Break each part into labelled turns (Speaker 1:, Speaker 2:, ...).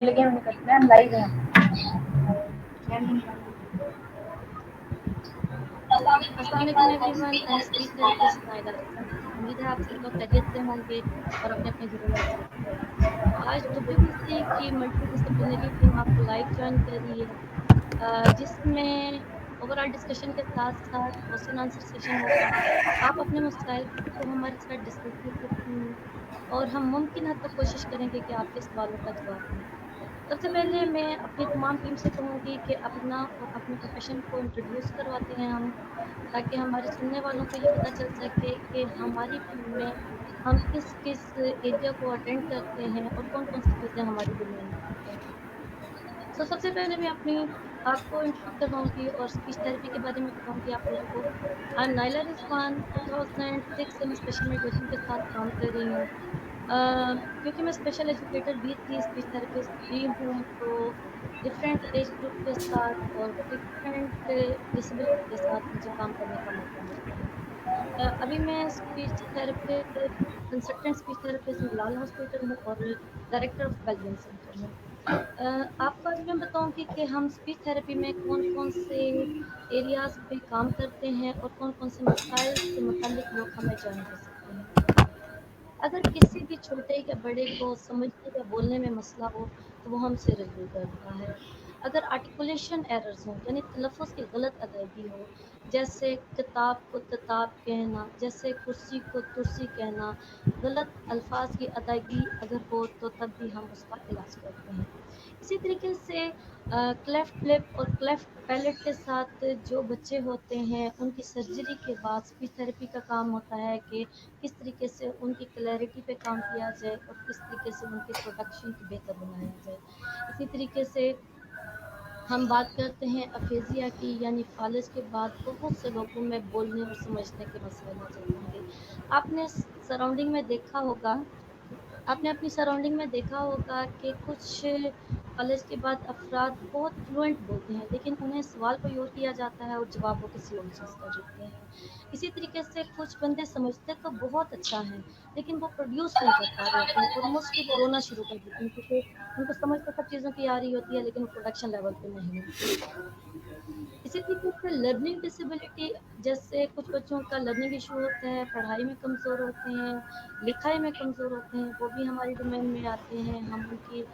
Speaker 1: लगे हमने करते हैं, हम लाइव हैं।
Speaker 2: अस्सलाम वालेकुम everyone, I am speech therapist Naila Rizwan. उम्मीद है आप सब लोग खैरियत से होंगे और अपने अपने घरों में सेफ होंगे। आज डब्ल्यूबीसी की मल्टी डिसिप्लिनरी टीम आपको लाइव ज्वाइन कर रही है, जिसमें ओवरऑल डिस्कशन के साथ साथ क्वेश्चन आंसर सेशन होगा। आप अपने मसाइल को हमारे साथ डिस्कस कर सकती हैं और हम मुमकिन हद तक कोशिश करेंगे कि आपके सवालों का जवाब दें। सबसे पहले मैं अपनी तमाम टीम से कहूँगी कि अपना और अपने प्रोफेशन को इंट्रोड्यूस करवाते हैं हम, ताकि हमारे सुनने वालों को ये पता चल सके कि हमारी टीम में हम किस किस एरिया को अटेंड करते हैं और कौन कौन सी चीज़ें हमारी डोमेन में आती हैं। सबसे पहले मैं अपनी आपको इंट्रोड्यूस करवाऊंगी और स्पीच थेरेपी के बारे में बताऊंगी आप लोगों को। आई एम नाइला रिजवान, 2006 से मैं स्पेशल मेडिटेशन के साथ काम कर रही हूँ। क्योंकि मैं स्पेशल एजुकेटर भी थी, स्पीच थेरेपिस्ट भी हूँ, तो डिफरेंट एज ग्रुप के साथ और डिफरेंट डिसेबिलिटी के साथ मुझे काम करने का मौका मिलता है। अभी मैं speech therapist consultant speech therapist मिलाल हॉस्पिटल हूँ और डायरेक्टर ऑफ वेलबींग सेंटर हूँ। आपको आज मैं बताऊंगी कि हम स्पीच थेरेपी में कौन-कौन से एरियाज़ पे काम करते हैं और कौन-कौन से मसाइल से मुताल्लिक लोग हमें जॉइन कर सकते हैं। अगर किसी भी छोटे या बड़े को समझने या बोलने में मसला हो, तो वो हमसे रुजू करता है। अगर आर्टिकुलेशन एरर्स हों, यानी तलफ़्फ़ुज़ की गलत अदायगी हो, जैसे किताब को तताब कहना, जैसे कुर्सी को तुर्सी कहना, गलत अल्फ़ाज़ की अदायगी अगर हो, तो तब भी हम उसका इलाज करते हैं। इसी तरीके से क्लेफ्ट लिप और क्लेफ्ट पैलेट के साथ जो बच्चे होते हैं, उनकी सर्जरी के बाद स्पीच थेरेपी का काम होता है कि किस तरीके से उनकी क्लैरिटी पे काम किया जाए और किस तरीके से उनकी प्रोडक्शन को बेहतर बनाया जाए। इसी तरीके से हम बात करते हैं अफ़ेज़िया की, यानी फ़ालिज के बाद बहुत से लोगों में बोलने और समझने के मसाइल आ जाते होंगे। आपने सराउंडिंग में देखा होगा आपने अपनी सराउंडिंग में देखा होगा कि कुछ कॉलेज के बाद अफ़राद बहुत फ्लुएंट बोलते हैं, लेकिन उन्हें सवाल कोई और किया जाता है और जवाब वो किसी और चीज़ का देते हैं। इसी तरीके से कुछ बंदे समझते तो बहुत अच्छा हैं, लेकिन वो प्रोड्यूस नहीं कर पा रहे होते हैं और मोस्टली वो रोना शुरू कर देते हैं, क्योंकि उनको समझ तो सब चीज़ों की आ रही होती है, लेकिन वो प्रोडक्शन लेवल पे नहीं होती। इसी तरीके से लर्निंग डिसेबिलिटी, जैसे कुछ बच्चों का लर्निंग इशू होता है, पढ़ाई में कमज़ोर होते हैं, लिखाई में कमज़ोर होते हैं, वो भी हमारी डोमेन में आते हैं। हम उनकी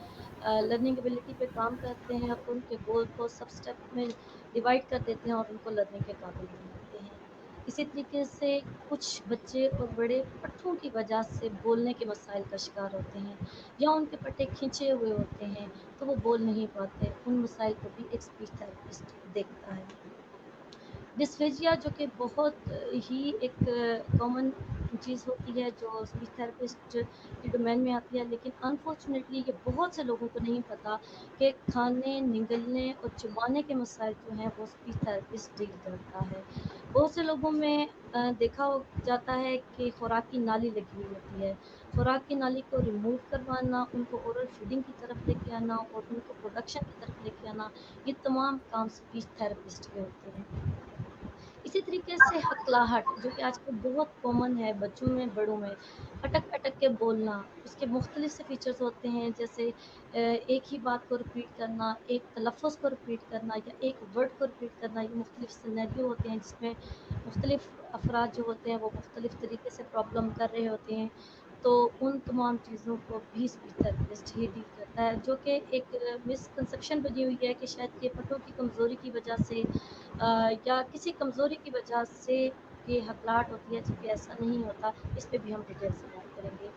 Speaker 2: लर्निंग एबिलिटी पे काम करते हैं और उनके गोल को सब स्टेप में डिवाइड कर देते हैं और उनको लर्निंग के काबिल बनाते हैं। इसी तरीके से कुछ बच्चे और बड़े पट्टों की वजह से बोलने के मसाइल का शिकार होते हैं या उनके पट्टे खींचे हुए होते हैं, तो वो बोल नहीं पाते। उन मसाइल को भी एक स्पीच थेरेपिस्ट देखता है। डिस्फेजिया, जो कि बहुत ही एक कॉमन चीज़ होती है जो स्पीच थेरेपिस्ट की डोमेन में आती है, लेकिन अनफॉर्चुनेटली ये बहुत से लोगों को नहीं पता कि खाने, निगलने और चबाने के मसाइल जो हैं वो स्पीच थेरेपिस्ट डील करता है। बहुत से लोगों में देखा हो जाता है कि खुराक की नाली लगी हुई होती है। खुराक की नाली को रिमूव करवाना, उनको ओरल फीडिंग की तरफ लेके आना और उनको प्रोडक्शन की तरफ लेके आना, ये तमाम काम स्पीच थेरेपिस्ट के होते हैं। इसी तरीके से हकलाहट, जो कि आजकल बहुत कॉमन है बच्चों में, बड़ों में, अटक-अटक के बोलना, उसके मुख्तलिफ से फीचर्स होते हैं, जैसे एक ही बात को रिपीट करना, एक तलफ़्फ़ुज़ को रिपीट करना या एक वर्ड को रिपीट करना। ये मुख्तलिफ सिनेरियो होते हैं जिसमें मुख्तलिफ अफ़राद जो होते हैं वो मुख्तलिफ तरीके से प्रॉब्लम कर रहे होते हैं। तो उन तमाम चीज़ों को भी स्पीच थेरेपिस्ट ही डील करता है, जो कि एक मिसकंसेप्शन बनी हुई है कि शायद ये पट्टों की कमज़ोरी की वजह से या किसी कमज़ोरी की वजह से ये हकलाहट होती है, जबकि ऐसा नहीं होता। इस पे भी हम डिटेल से बात करेंगे।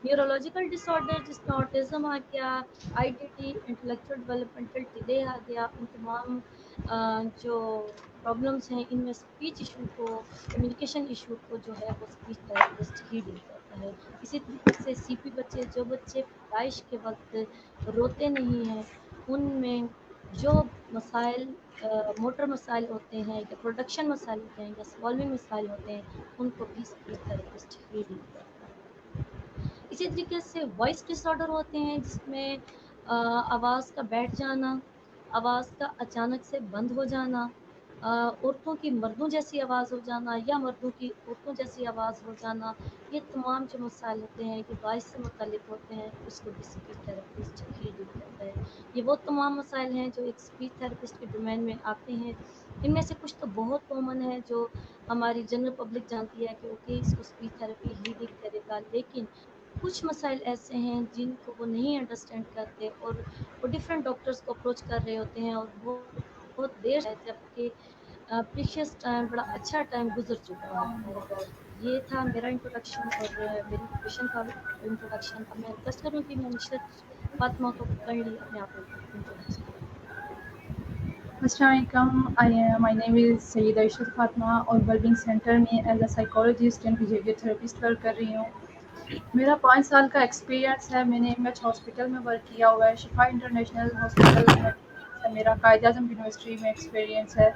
Speaker 2: न्यूरोलॉजिकल डिसऑर्डर, जिसमें ऑटिज़्म आ गया, आईडीडी, इंटेलेक्चुअल डेवलपमेंटल डिले आ गया, उन तमाम जो प्रॉब्लम्स हैं, इनमें स्पीच इशू को, कम्युनिकेशन इशू को जो है वो स्पीच थेरेपिस्ट ही डील करता है। इसी तरीके से सीपी बच्चे, जो बच्चे पैदाइश के वक़्त रोते नहीं हैं, उनमें जो मसाइल मोटर मसाइल होते हैं या प्रोडक्शन मसाइल होते हैं या सॉल्विंग मसाइल होते हैं, उनको भी स्पीच थेरेपिस्ट ही डील करता है। इसी तरीके से वॉइस डिसऑर्डर होते हैं, जिसमें आवाज़ का बैठ जाना, आवाज़ का अचानक से बंद हो जाना, औरतों की मर्दों जैसी आवाज़ हो जाना या मर्दों की औरतों जैसी आवाज़ हो जाना, ये तमाम जो मसाइल होते हैं, ये वॉइस से मुतल्लिक होते हैं, उसको भी स्पीच थेरेपिस्ट ही डील करता है। ये वो तमाम मसाइल हैं जो एक स्पीच थेरेपिस्ट के डोमेन में आते हैं। इनमें से कुछ तो बहुत कॉमन है जो हमारी जनरल पब्लिक जानती है कि ओके इसको स्पीच थेरेपी ही डील करेगा, लेकिन कुछ मसाइल ऐसे हैं जिनको वो नहीं अंडरस्टैंड करते और वो डिफरेंट डॉक्टर्स को अप्रोच कर रहे होते हैं और बहुत बहुत देर है जबकि प्रीशियस टाइम बड़ा अच्छा टाइम गुजर चुका है। ये था मेरा इंट्रोडक्शन और मेरी प्रोफेशन का इंट्रोडक्शन। अब मैं रिक्वेस्ट करूँगी मैं नुसरत फातिमा को काइंडली अपने आप को इंट्रोड्यूस करें।
Speaker 1: Assalamualaikum. My name is Syeda Ishrat Fatima और वेलबींग सेंटर में as a psychologist and behaviour therapist work कर रही हूँ। मेरा 5 साल का एक्सपीरियंस है। मैंने एमएच हॉस्पिटल में वर्क किया हुआ है, शिफा इंटरनेशनल हॉस्पिटल में से मेरा कायद-ए-आज़म यूनिवर्सिटी में एक्सपीरियंस है।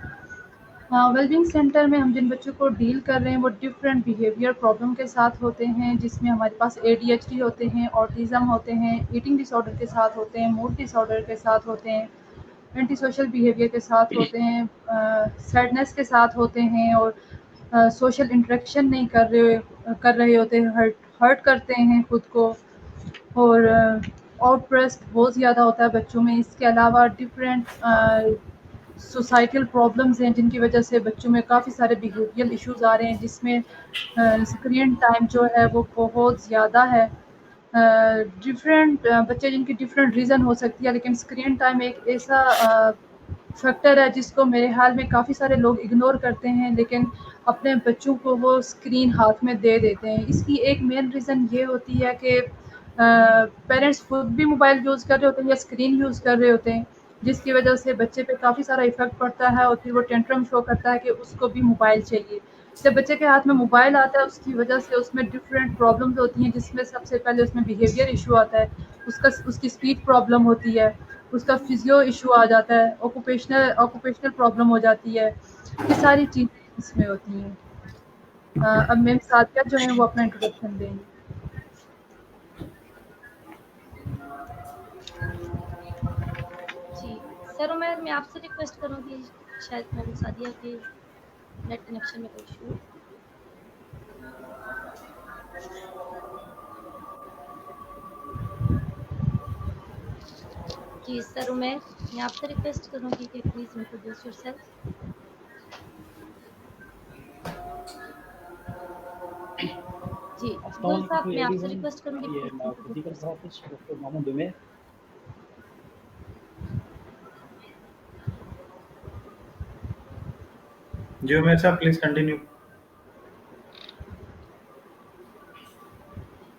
Speaker 1: वेलबींग सेंटर में हम जिन बच्चों को डील कर रहे हैं वो डिफरेंट बिहेवियर प्रॉब्लम के साथ होते हैं, जिसमें हमारे पास एडीएचडी होते हैं, ऑटिज़म होते हैं, ईटिंग डिसऑर्डर के साथ होते हैं, मूड डिसऑर्डर के साथ होते हैं, एंटी सोशल बिहेवियर के साथ होते हैं, सैडनेस के साथ होते हैं और सोशल इंटरेक्शन नहीं कर रहे होते हैं, हर्ट हर्ट करते हैं खुद को और आउटब्रेस्ट बहुत ज़्यादा होता है बच्चों में। इसके अलावा डिफरेंट सोसाइटल प्रॉब्लम्स हैं जिनकी वजह से बच्चों में काफ़ी सारे बिहेवियरल इश्यूज़ आ रहे हैं, जिसमें स्क्रीन टाइम जो है वो बहुत ज़्यादा है। डिफरेंट बच्चे जिनकी डिफरेंट रीज़न हो सकती है, लेकिन स्क्रीन टाइम एक ऐसा फैक्टर है जिसको मेरे ख़्याल में काफ़ी सारे लोग इग्नोर करते हैं, लेकिन अपने बच्चों को वो स्क्रीन हाथ में दे देते हैं। इसकी एक मेन रीज़न ये होती है कि पेरेंट्स खुद भी मोबाइल यूज़ कर रहे होते हैं या स्क्रीन यूज़ कर रहे होते हैं, जिसकी वजह से बच्चे पे काफ़ी सारा इफ़ेक्ट पड़ता है और फिर वो टेंट्रम शो करता है कि उसको भी मोबाइल चाहिए। जब बच्चे के हाथ में मोबाइल आता है उसकी वजह से उसमें डिफरेंट प्रॉब्लम्स होती हैं, जिसमें सबसे पहले उसमें बिहेवियर इशू आता है, उसकी स्पीच प्रॉब्लम होती है, उसका फिजियो इशू आ जाता है, ऑक्यूपेशनल प्रॉब्लम हो जाती है। ये सारी चीज़ें इसमें होती हैं। अब मैम सादिया जो है वो अपना इंट्रोडक्शन देंगी।
Speaker 2: जी, सर उमैर मैं आपसे रिक्वेस्ट करूँगी, शायद मैम सादिया के नेट कनेक्शन में कोई इशू है। जी, सर उमैर मैं आपसे रिक्वेस्ट करूँगी कि प्लीज़ इंट्रोड्यूस योरसेल्फ। जी,
Speaker 3: अस्सलाम
Speaker 2: गुल
Speaker 3: वालेकुम
Speaker 2: साहब
Speaker 3: टू
Speaker 2: मैं आपसे
Speaker 3: एवरीवन।
Speaker 2: रिक्वेस्ट करूँगी
Speaker 3: I
Speaker 2: please
Speaker 3: am a
Speaker 2: introduce
Speaker 3: physical
Speaker 2: yourself.
Speaker 3: therapist, Dr. Mohammed Umair.
Speaker 4: Geometry sir, please continue.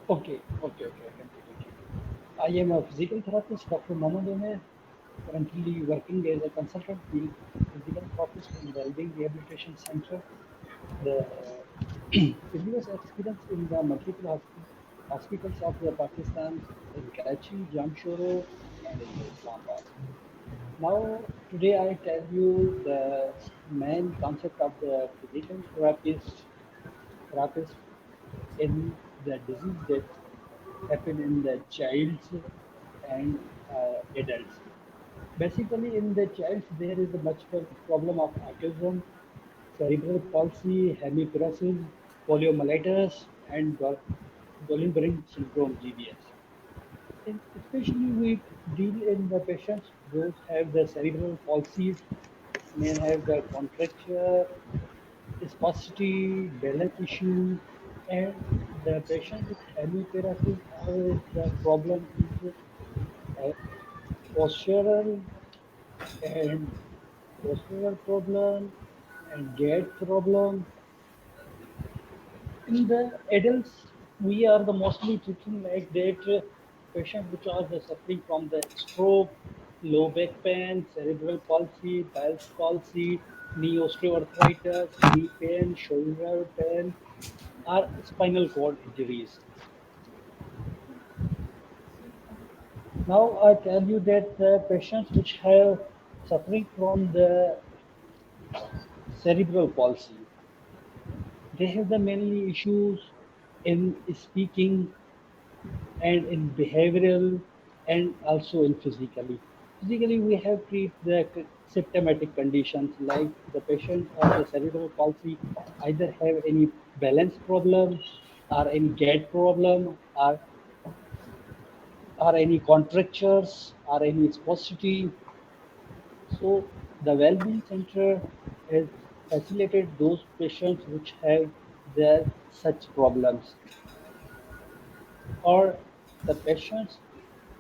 Speaker 3: Okay, I can continue. I am a physical therapist, Dr. Mohammed Umair, currently working as a consultant field physical therapist in Wellbeing Rehabilitation Center. The previous experience in the multiple hospitals of the Pakistan in Karachi, Jamshoro, and in Islamabad. Now, today I tell you the main concept of the physical therapist in the disease that happen in the childs and adults. Basically, in the childs, there is a much problem of autism, cerebral palsy, hemiparesis, poliomyelitis, and Guillain-Barré syndrome (GBS). Especially, we deal in the patients those have the cerebral palsy, may have the contracture, spasticity, balance issue, and the patient with hemiparesis, always the problem is uh, postural and postural problem and gait problem. In the adults, we are the mostly treating like that patient which are the suffering from the stroke, low back pain, cerebral palsy, Bell's palsy, knee osteoarthritis, knee pain, shoulder pain, or spinal cord injuries. Now I tell you that the patients which have suffering from the cerebral palsy, they have the mainly issues in speaking and in behavioral and also in physically. Physically, we have treat the symptomatic conditions like the patient of the cerebral palsy either have any balance problem or any gait problem or any contractures or any spasticity. So the well-being center has facilitated those patients which have their such problems, or the patients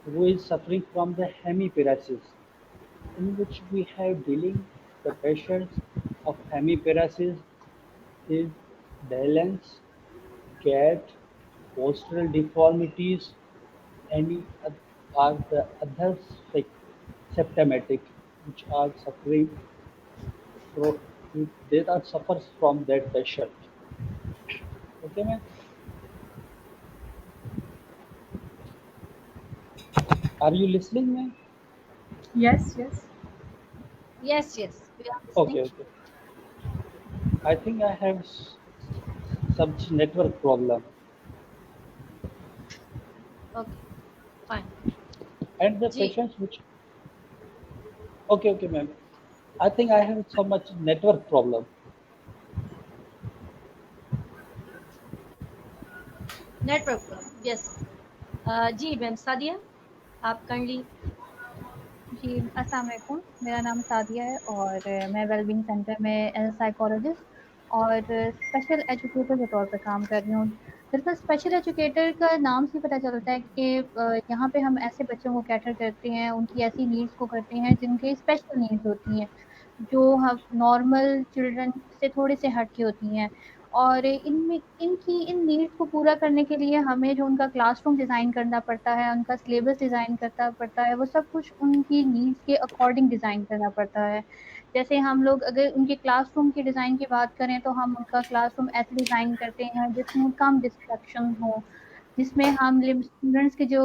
Speaker 3: who is suffering from the hemiparesis, in which we have dealing the patients of hemiparesis is balance, gait, postural deformities, any are the others like symptomatic which are suffering from they are suffers from that patient. Okay, ma'am? Are you listening, ma'am?
Speaker 1: Yes, yes.
Speaker 2: Yes, yes, we are
Speaker 3: Okay,
Speaker 2: listening.
Speaker 3: okay. I think I have some network problem,
Speaker 2: Okay, fine.
Speaker 3: and the
Speaker 2: जी,
Speaker 3: patients which okay, okay, ma'am. I think I have so much network problem.
Speaker 2: Network problem, yes. जी ma'am Sadia, आप kindly.
Speaker 5: जी, अस्सलाम वालेकुम। मेरा नाम सादिया है और मैं वेलबींग सेंटर में एज़ अ साइकोलॉजिस्ट और स्पेशल एजुकेटर के तौर पे काम कर रही हूँ। दरअसल स्पेशल एजुकेटर का नाम से ही पता चलता है कि यहाँ पे हम ऐसे बच्चों को कैटर करते हैं, उनकी ऐसी नीड्स को करते हैं जिनकी स्पेशल नीड्स होती हैं, जो हम नॉर्मल चिल्ड्रन से थोड़े से हट के होती हैं। और इनमें इनकी इन नीड्स को पूरा करने के लिए हमें जो उनका क्लासरूम डिज़ाइन करना पड़ता है, उनका सिलेबस डिज़ाइन करना पड़ता है, वो सब कुछ उनकी नीड्स के अकॉर्डिंग डिज़ाइन करना पड़ता है। जैसे हम लोग अगर उनके क्लासरूम की डिज़ाइन की बात करें तो हम उनका क्लासरूम ऐसे डिज़ाइन करते हैं जिसमें कम डिस्ट्रैक्शन हो, जिसमें हम स्टूडेंट्स के जो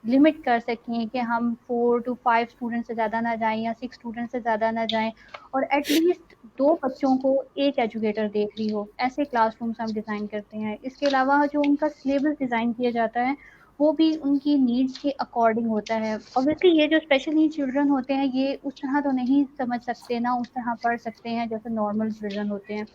Speaker 5: लिमिट कर सकें कि हम 4 टू 5 स्टूडेंट से ज़्यादा ना जाएँ या 6 स्टूडेंट से ज़्यादा ना जाएँ और एटलीस्ट 2 बच्चों को 1 एजुकेटर देख रही हो, ऐसे क्लासरूम्स हम डिज़ाइन करते हैं। इसके अलावा जो उनका सिलेबस डिज़ाइन किया जाता है, वो भी उनकी नीड्स के अकॉर्डिंग होता है। ऑब्वियसली ये जो स्पेशल नीड चिल्ड्रन होते हैं, ये उस तरह तो नहीं समझ सकते, ना उस तरह पढ़ सकते हैं जैसे नॉर्मल चिल्ड्रन होते हैं।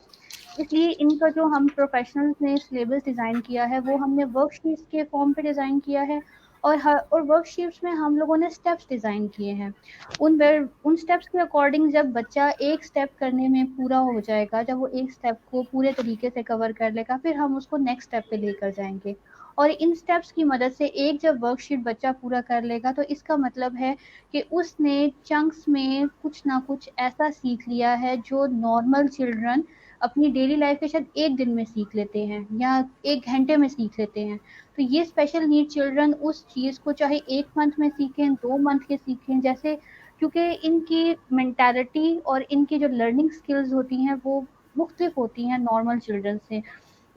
Speaker 5: इसलिए इनका जो हम प्रोफेशनल्स ने सिलेबस डिज़ाइन किया है, वो हमने वर्कशीट्स के फॉर्म पे डिज़ाइन किया है और वर्कशीट्स में हम लोगों ने स्टेप्स डिज़ाइन किए हैं। उन स्टेप्स के अकॉर्डिंग जब बच्चा एक स्टेप करने में पूरा हो जाएगा, जब वो एक स्टेप को पूरे तरीके से कवर कर लेगा, फिर हम उसको नेक्स्ट स्टेप पे लेकर जाएँगे। और इन स्टेप्स की मदद से एक जब वर्कशीट बच्चा पूरा कर लेगा, तो इसका मतलब है कि उसने चंक्स में कुछ ना कुछ ऐसा सीख लिया है, जो नॉर्मल चिल्ड्रन अपनी डेली लाइफ के शायद 1 दिन में सीख लेते हैं या 1 घंटे में सीख लेते हैं। तो ये स्पेशल नीड चिल्ड्रन उस चीज़ को चाहे 1 मंथ में सीखें, 2 मंथ के सीखें, जैसे क्योंकि इनकी मेंटालिटी और इनकी जो लर्निंग स्किल्स होती हैं, वो मुख्तलिफ होती हैं नॉर्मल चिल्ड्रन से।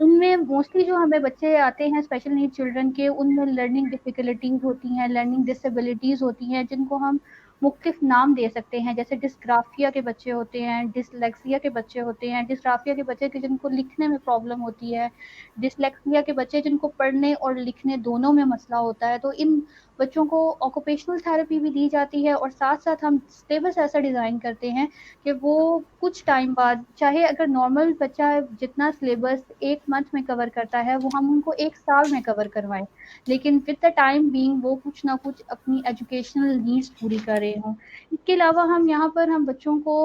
Speaker 5: उनमें मोस्टली जो हमें बच्चे आते हैं स्पेशल नीड चिल्ड्रन के, उनमें लर्निंग डिफ़िकल्टीज़ होती हैं, लर्निंग डिसेबिलिटीज़ होती हैं, जिनको हम मुख्तलिफ नाम दे सकते हैं। जैसे डिस्ग्राफिया के बच्चे होते हैं, डिसलेक्सिया के बच्चे होते हैं, डिस्ग्राफिया के बच्चे के जिनको लिखने में प्रॉब्लम होती है, डिसलेक्सिया के बच्चे जिनको पढ़ने और लिखने दोनों में मसला होता है। तो इन बच्चों को ऑक्यूपेशनल थेरेपी भी दी जाती है और साथ-साथ हम सिलेबस ऐसा डिज़ाइन करते हैं कि वो कुछ टाइम बाद, चाहे अगर नॉर्मल बच्चा जितना सिलेबस 1 मंथ में कवर करता है, वो हम उनको 1 साल में कवर करवाएँ। लेकिन विद द टाइम बीइंग वो कुछ ना कुछ अपनी एजुकेशनल नीड्स पूरी कर रहे हों। इसके अलावा हम यहाँ पर हम बच्चों को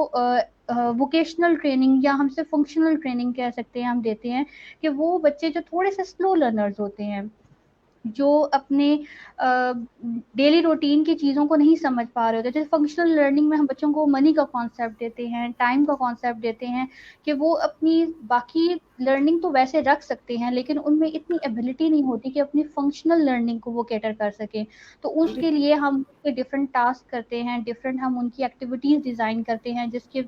Speaker 5: वोकेशनल ट्रेनिंग या हम सिर्फ फंक्शनल ट्रेनिंग कह सकते हैं, हम देते हैं कि वो बच्चे जो थोड़े से स्लो लर्नर्स होते हैं, जो अपने डेली रूटीन की चीज़ों को नहीं समझ पा रहे होते। जैसे फंक्शनल लर्निंग में हम बच्चों को मनी का कॉन्सेप्ट देते हैं, टाइम का कॉन्सेप्ट देते हैं कि वो अपनी बाकी लर्निंग तो वैसे रख सकते हैं, लेकिन उनमें इतनी एबिलिटी नहीं होती कि अपनी फंक्शनल लर्निंग को वो कैटर कर सकें। तो उसके लिए हम उसके डिफरेंट टास्क करते हैं, डिफरेंट हम उनकी एक्टिविटीज़ डिज़ाइन करते हैं, जिसकी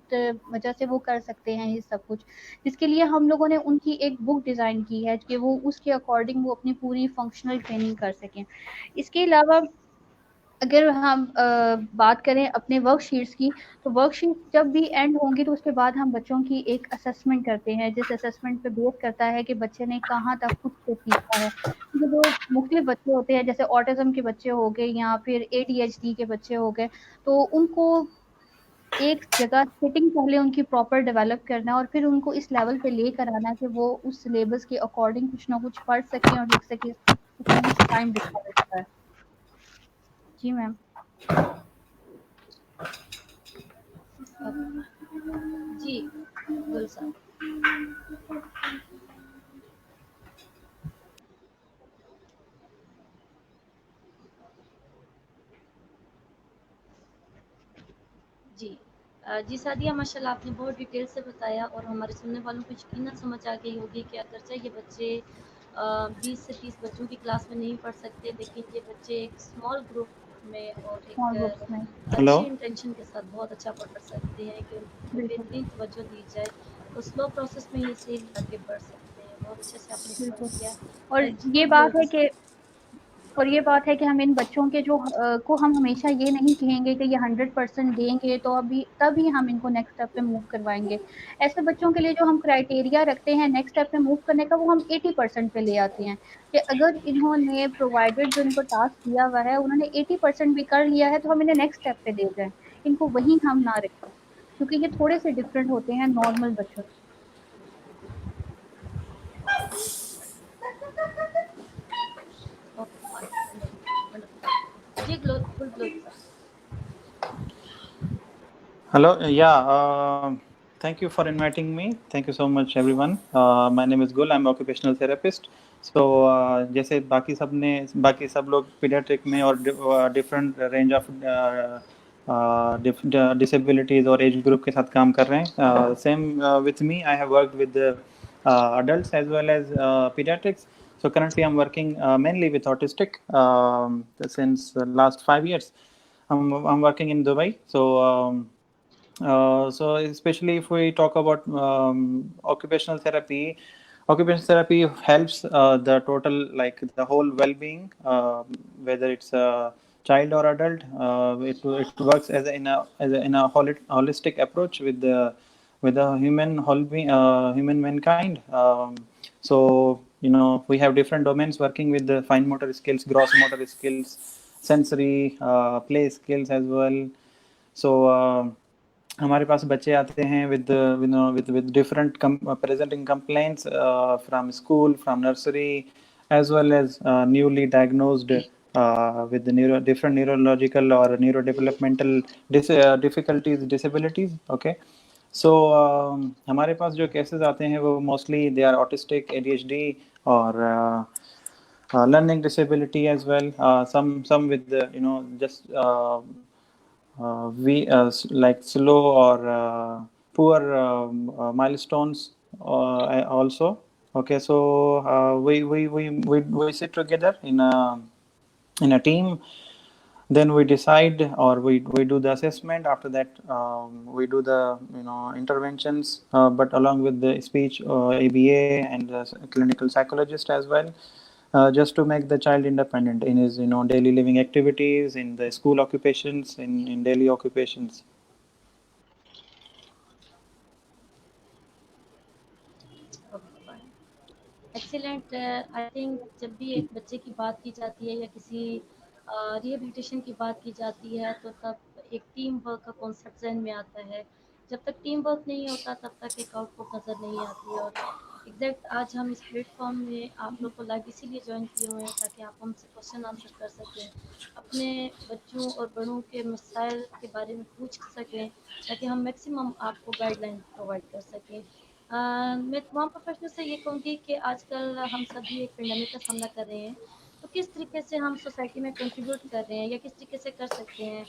Speaker 5: वजह से वो कर सकते हैं ये सब कुछ। जिसके लिए हम लोगों ने उनकी एक बुक डिज़ाइन की है कि वो उसके अकॉर्डिंग वो अपनी पूरी फंक्शनल ट्रेनिंग कर सकें। इसके अलावा अगर हम बात करें अपने वर्कशीट्स की, तो वर्कशीट जब भी एंड होंगी तो उसके बाद हम बच्चों की एक असेसमेंट करते हैं, जिस असेसमेंट पे बेस करता है कि बच्चे ने कहाँ तक खुद से सीखा है। क्योंकि जो मुख्तलिफ बच्चे होते हैं, जैसे ऑटिज्म के बच्चे हो गए या फिर एडीएचडी के बच्चे हो गए, तो उनको एक जगह सेटिंग पहले उनकी प्रॉपर डेवलप करना है और फिर उनको इस लेवल पे लेकर आना है कि वो उस सिलेबस के अकॉर्डिंग कुछ ना कुछ पढ़ सकें और लिख सकें, उसमें टाइम रिक्वायर्ड होता है। जी मैम।
Speaker 2: जी, गुल साहब। जी। जी सादिया, माशाल्लाह आपने बहुत डिटेल से बताया और हमारे सुनने वालों को यकीनन समझ आ गई होगी कि अगरचे ये बच्चे 20 से 30 बच्चों की क्लास में नहीं पढ़ सकते, लेकिन ये बच्चे एक स्मॉल ग्रुप में और
Speaker 5: स्मॉल
Speaker 2: एक
Speaker 5: ग्रुप्स में।
Speaker 4: हेलो।
Speaker 2: अच्छी इंटेंशन के साथ बहुत अच्छा पढ़ सकते हैं कि उनको
Speaker 5: बिल्कुल।
Speaker 2: बेहतरीन तवज्जो दी जाए, तो स्लो प्रोसेस में ये सही आगे बढ़ सकते हैं। बहुत अच्छे से आपने
Speaker 5: बिल्कुल।
Speaker 2: एक्सप्लेन किया।
Speaker 5: और ये
Speaker 2: एजुकेट
Speaker 5: बात है
Speaker 2: लोग
Speaker 5: कि हम इन बच्चों के जो को हम हमेशा ये नहीं कहेंगे कि ये 100% देंगे तो अभी तभी हम इनको नेक्स्ट स्टेप पे मूव करवाएंगे। ऐसे बच्चों के लिए जो हम क्राइटेरिया रखते हैं नेक्स्ट स्टेप पे मूव करने का, वो हम 80% पे ले आते हैं कि अगर इन्होंने प्रोवाइडेड जो इनको टास्क दिया हुआ है उन्होंने 80% भी कर लिया है तो हम इन्हें नेक्स्ट स्टेप पे ले जाएं, इनको वहीं हम ना रखें, क्योंकि ये थोड़े से डिफरेंट होते हैं नॉर्मल बच्चों से।
Speaker 2: जी गुल साहब।
Speaker 4: Hello. Yeah. Thank you for inviting me. Thank you so much, everyone. My name is Gul. I'm occupational therapist. So जैसे बाकी सब लोग pediatric में और different range of disabilities और age group के साथ काम कर रहे हैं. Same with me. I have worked with the adults as well as pediatrics. So currently, I'm working mainly with autistic since the last 5 years. I'm working in Dubai. So. So especially if we talk about occupational therapy helps the total, like the whole well-being, whether it's a child or adult. It works as in a holistic approach with the human mankind. So we have different domains working with the fine motor skills, gross motor skills, sensory play skills as well. So हमारे पास बच्चे आते हैं with different presenting complaints from school, from nursery, as well as newly diagnosed with the different neurological or neurodevelopmental difficulties, disabilities. Okay. So हमारे पास जो cases आते हैं वो mostly they are autistic, ADHD और learning disability as well. Some with just like slow or poor milestones also. Okay, so we sit together in a team, then we decide or we do the assessment. After that we do the interventions, but along with the speech ABA and the clinical psychologist as well, just to make the child independent in his daily living activities, in the school occupations, in daily occupations.
Speaker 2: Excellent. I think जब भी एक बच्चे की बात की जाती है या किसी रिहेबिलिटेशन की बात की जाती है तो तब एक टीम वर्क का कॉन्सेप्ट जहन में आता है। जब तक टीम वर्क नहीं होता तब तक एक आउटपुट नज़र नहीं आती। और एग्जैक्ट आज हम इस प्लेटफॉर्म में आप लोग को लाइव इसीलिए ज्वाइन किए हुए हैं ताकि आप हमसे क्वेश्चन आंसर कर सकें, अपने बच्चों और बड़ों के मसाइल के बारे में पूछ सकें, ताकि हम मैक्सिमम आपको गाइडलाइन प्रोवाइड कर सकें। मैं तमाम प्रोफेशनल से ये कहूँगी कि आजकल हम सभी एक पेंडेमिक का सामना कर रहे हैं, तो किस तरीके से हम सोसाइटी में कंट्रीब्यूट कर रहे हैं या किस तरीके से कर सकते हैं।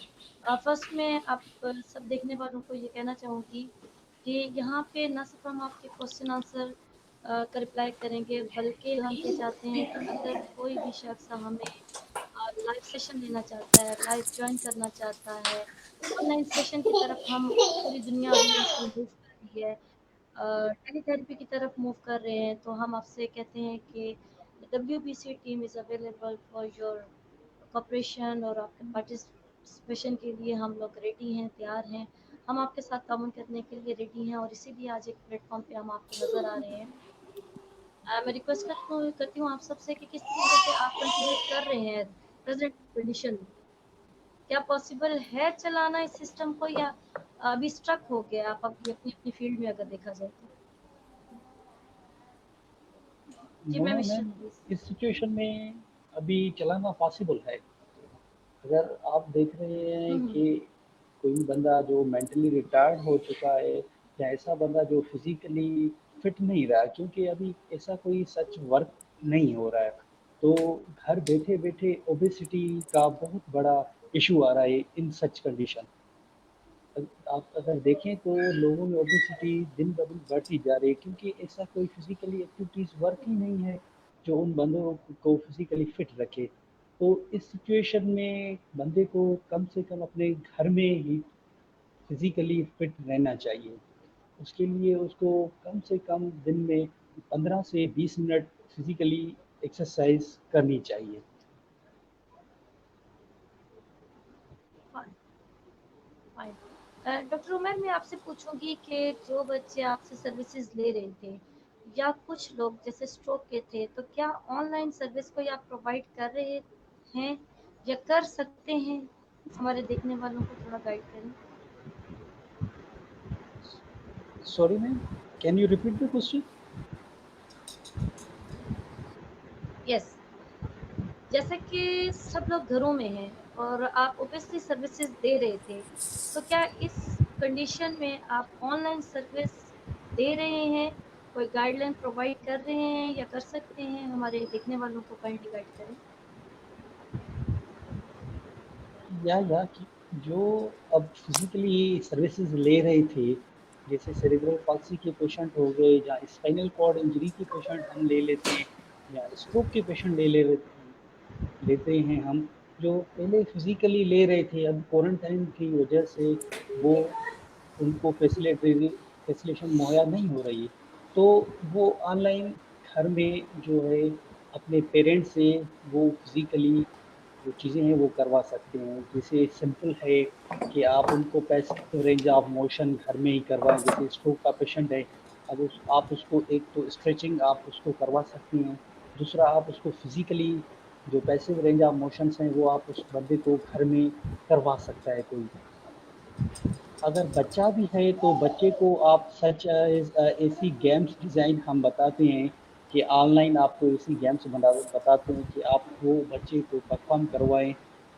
Speaker 2: फर्स्ट में आप सब देखने वालों को ये कहना चाहूँगी कि यहाँ पे ना सिर्फ हम आपके क्वेश्चन आंसर का रिप्लाई करेंगे, बल्कि हम ये चाहते हैं कि अगर कोई भी शख्स हमें लाइव सेशन लेना चाहता है, लाइव ज्वाइन करना चाहता है, ऑनलाइन सेशन की तरफ हम पूरी दुनिया अभी आजकल मूव कर रही है, टेलीथेरेपी की तरफ मूव कर रहे हैं, तो हम आपसे कहते हैं कि WBC team is available for your cooperation और आपके पार्टिसिपेशन के लिए हम लोग रेडी हैं, तैयार हैं। हम आपके साथ ताउन करने के लिए रेडी हैं और इसीलिए आज एक प्लेटफॉर्म पे हम आपको नज़र आ रहे हैं। मैं रिक्वेस्ट करती हूँ आप सबसे कि किस तरीके से आप कंट्रीब्यूट कर रहे हैं प्रेजेंट कंडीशन में। क्या पॉसिबल है चलाना इस सिस्टम को, या अभी स्ट्रक हो गया आप अपनी अपनी अपनी फील्ड में अगर देखा जाए तो? जी
Speaker 3: मोना
Speaker 2: मैम,
Speaker 3: मैम,
Speaker 2: प्लीज।
Speaker 3: इस सिचुएशन में अभी चलाना पॉसिबल है। अगर आप देख रहे हैं कि कोई बंदा जो मेंटली रिटायर्ड हो चुका है या ऐसा बंदा जो फिजिकली फिट नहीं रहा, क्योंकि अभी ऐसा कोई सच वर्क नहीं हो रहा है, तो घर बैठे बैठे ओबेसिटी का बहुत बड़ा इशू आ रहा है इन सच कंडीशन। आप अगर देखें तो लोगों में ओबेसिटी दिन ब दिन बढ़ती जा रही है, क्योंकि ऐसा कोई फिजिकली एक्टिविटीज़ वर्क ही नहीं है जो उन बंदों को फिजिकली फिट रखे। तो इस सिचुएशन में बंदे को कम से कम अपने घर में ही फिजिकली फिट रहना चाहिए। उसके लिए उसको कम से कम दिन में 15 से 20 मिनट फिजिकली एक्सरसाइज करनी चाहिए।
Speaker 2: फाइन। डॉक्टर उमर, मैं आपसे पूछूंगी कि जो बच्चे आपसे सर्विसेज ले रहे थे या कुछ लोग जैसे स्ट्रोक के थे, तो क्या ऑनलाइन सर्विस को आप प्रोवाइड कर रहे हैं या कर सकते हैं? हमारे देखने वालों को थोड़ा गाइड करें।
Speaker 3: Sorry ma'am, can you repeat the question?
Speaker 2: Yes, जैसे कि सब लोग घरों में हैं और आप ओबियसली सर्विसेज दे रहे थे, तो क्या इस कंडीशन में आप ऑनलाइन सर्विस दे रहे हैं, कोई गाइडलाइन प्रोवाइड कर रहे हैं या कर सकते हैं? हमारे देखने वालों को काइंडली गाइड करें।
Speaker 3: या कि जो अब फिजिकली सर्विसेज ले रहे थे, जैसे सेरेब्रल पॉल्सी के पेशेंट हो गए या स्पाइनल कॉर्ड इंजरी के पेशेंट हम ले लेते हैं या स्ट्रोक के पेशेंट लेते हैं हम, जो पहले फिजिकली ले रहे थे, अब क्वारंटाइन की वजह से वो उनको फैसिलेशन मुहैया नहीं हो रही है, तो वो ऑनलाइन घर में जो है अपने पेरेंट्स से वो फिजिकली जो चीज़ें हैं वो करवा सकते हैं। जैसे सिंपल है कि आप उनको पैसिव रेंज ऑफ मोशन घर में ही करवाएं। जैसे स्ट्रोक का पेशेंट है, अब आप उसको एक तो स्ट्रेचिंग आप उसको करवा सकती हैं, दूसरा आप उसको फिजिकली जो पैसिव रेंज ऑफ मोशंस हैं वो आप उस बंदे को घर में करवा सकता है कोई। अगर बच्चा भी है तो बच्चे को आप सच ऐसी गेम्स डिज़ाइन हम बताते हैं कि ऑनलाइन आपको ऐसी गेम्स बताते हैं कि आप वो बच्चे को परफॉर्म करवाएं,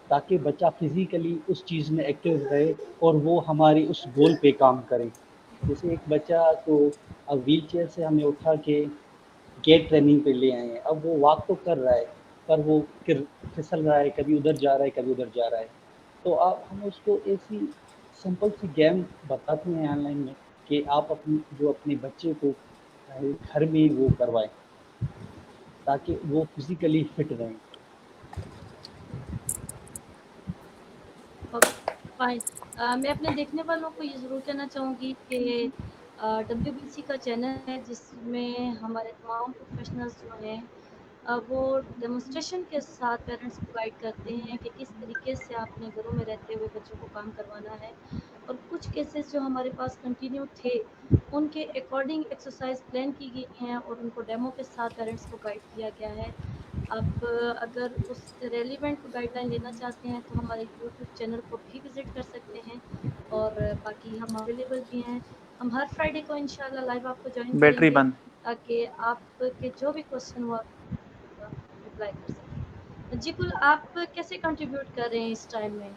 Speaker 3: ताकि बच्चा फिज़िकली उस चीज़ में एक्टिव रहे और वो हमारी उस गोल पे काम करे। जैसे एक बच्चा को अब व्हील चेयर से हमने उठा के गेट ट्रेनिंग पे ले आए हैं, अब वो वॉक तो कर रहा है पर वो फिसल रहा है, कभी उधर जा रहा है कभी उधर जा रहा है। तो आप हम उसको ऐसी सिंपल सी गेम बताते हैं ऑनलाइन में कि आप अपने बच्चे को घर में वो करवाएं ताकि वो फिजिकली फिट रहें।
Speaker 2: फाइन। मैं अपने देखने वालों को ये ज़रूर कहना चाहूँगी कि WBC का चैनल है जिसमें हमारे तमाम प्रोफेशनल्स जो हैं वो डेमोन्स्ट्रेशन के साथ पेरेंट्स को गाइड करते हैं कि किस तरीके से आपने घरों में रहते हुए बच्चों को काम करवाना है। और कुछ केसेस जो हमारे पास कंटिन्यू थे, उनके अकॉर्डिंग एक्सरसाइज प्लान की गई हैं और उनको डेमो के साथ पेरेंट्स को गाइड किया गया है। आप अगर उस रेलिवेंट गाइडलाइन लेना चाहते हैं तो हमारे यूट्यूब चैनल को भी विज़िट कर सकते हैं और बाकी हम अवेलेबल भी हैं। हम हर फ्राइडे को इंशाल्लाह लाइव आपको ज्वाइन
Speaker 4: बैटरी
Speaker 2: करेंगे
Speaker 4: बंद।
Speaker 2: ताकि आपके जो भी क्वेश्चन हुआ रिप्लाई कर सकें। जी कुल, आप कैसे कंट्रीब्यूट कर रहे हैं इस टाइम में?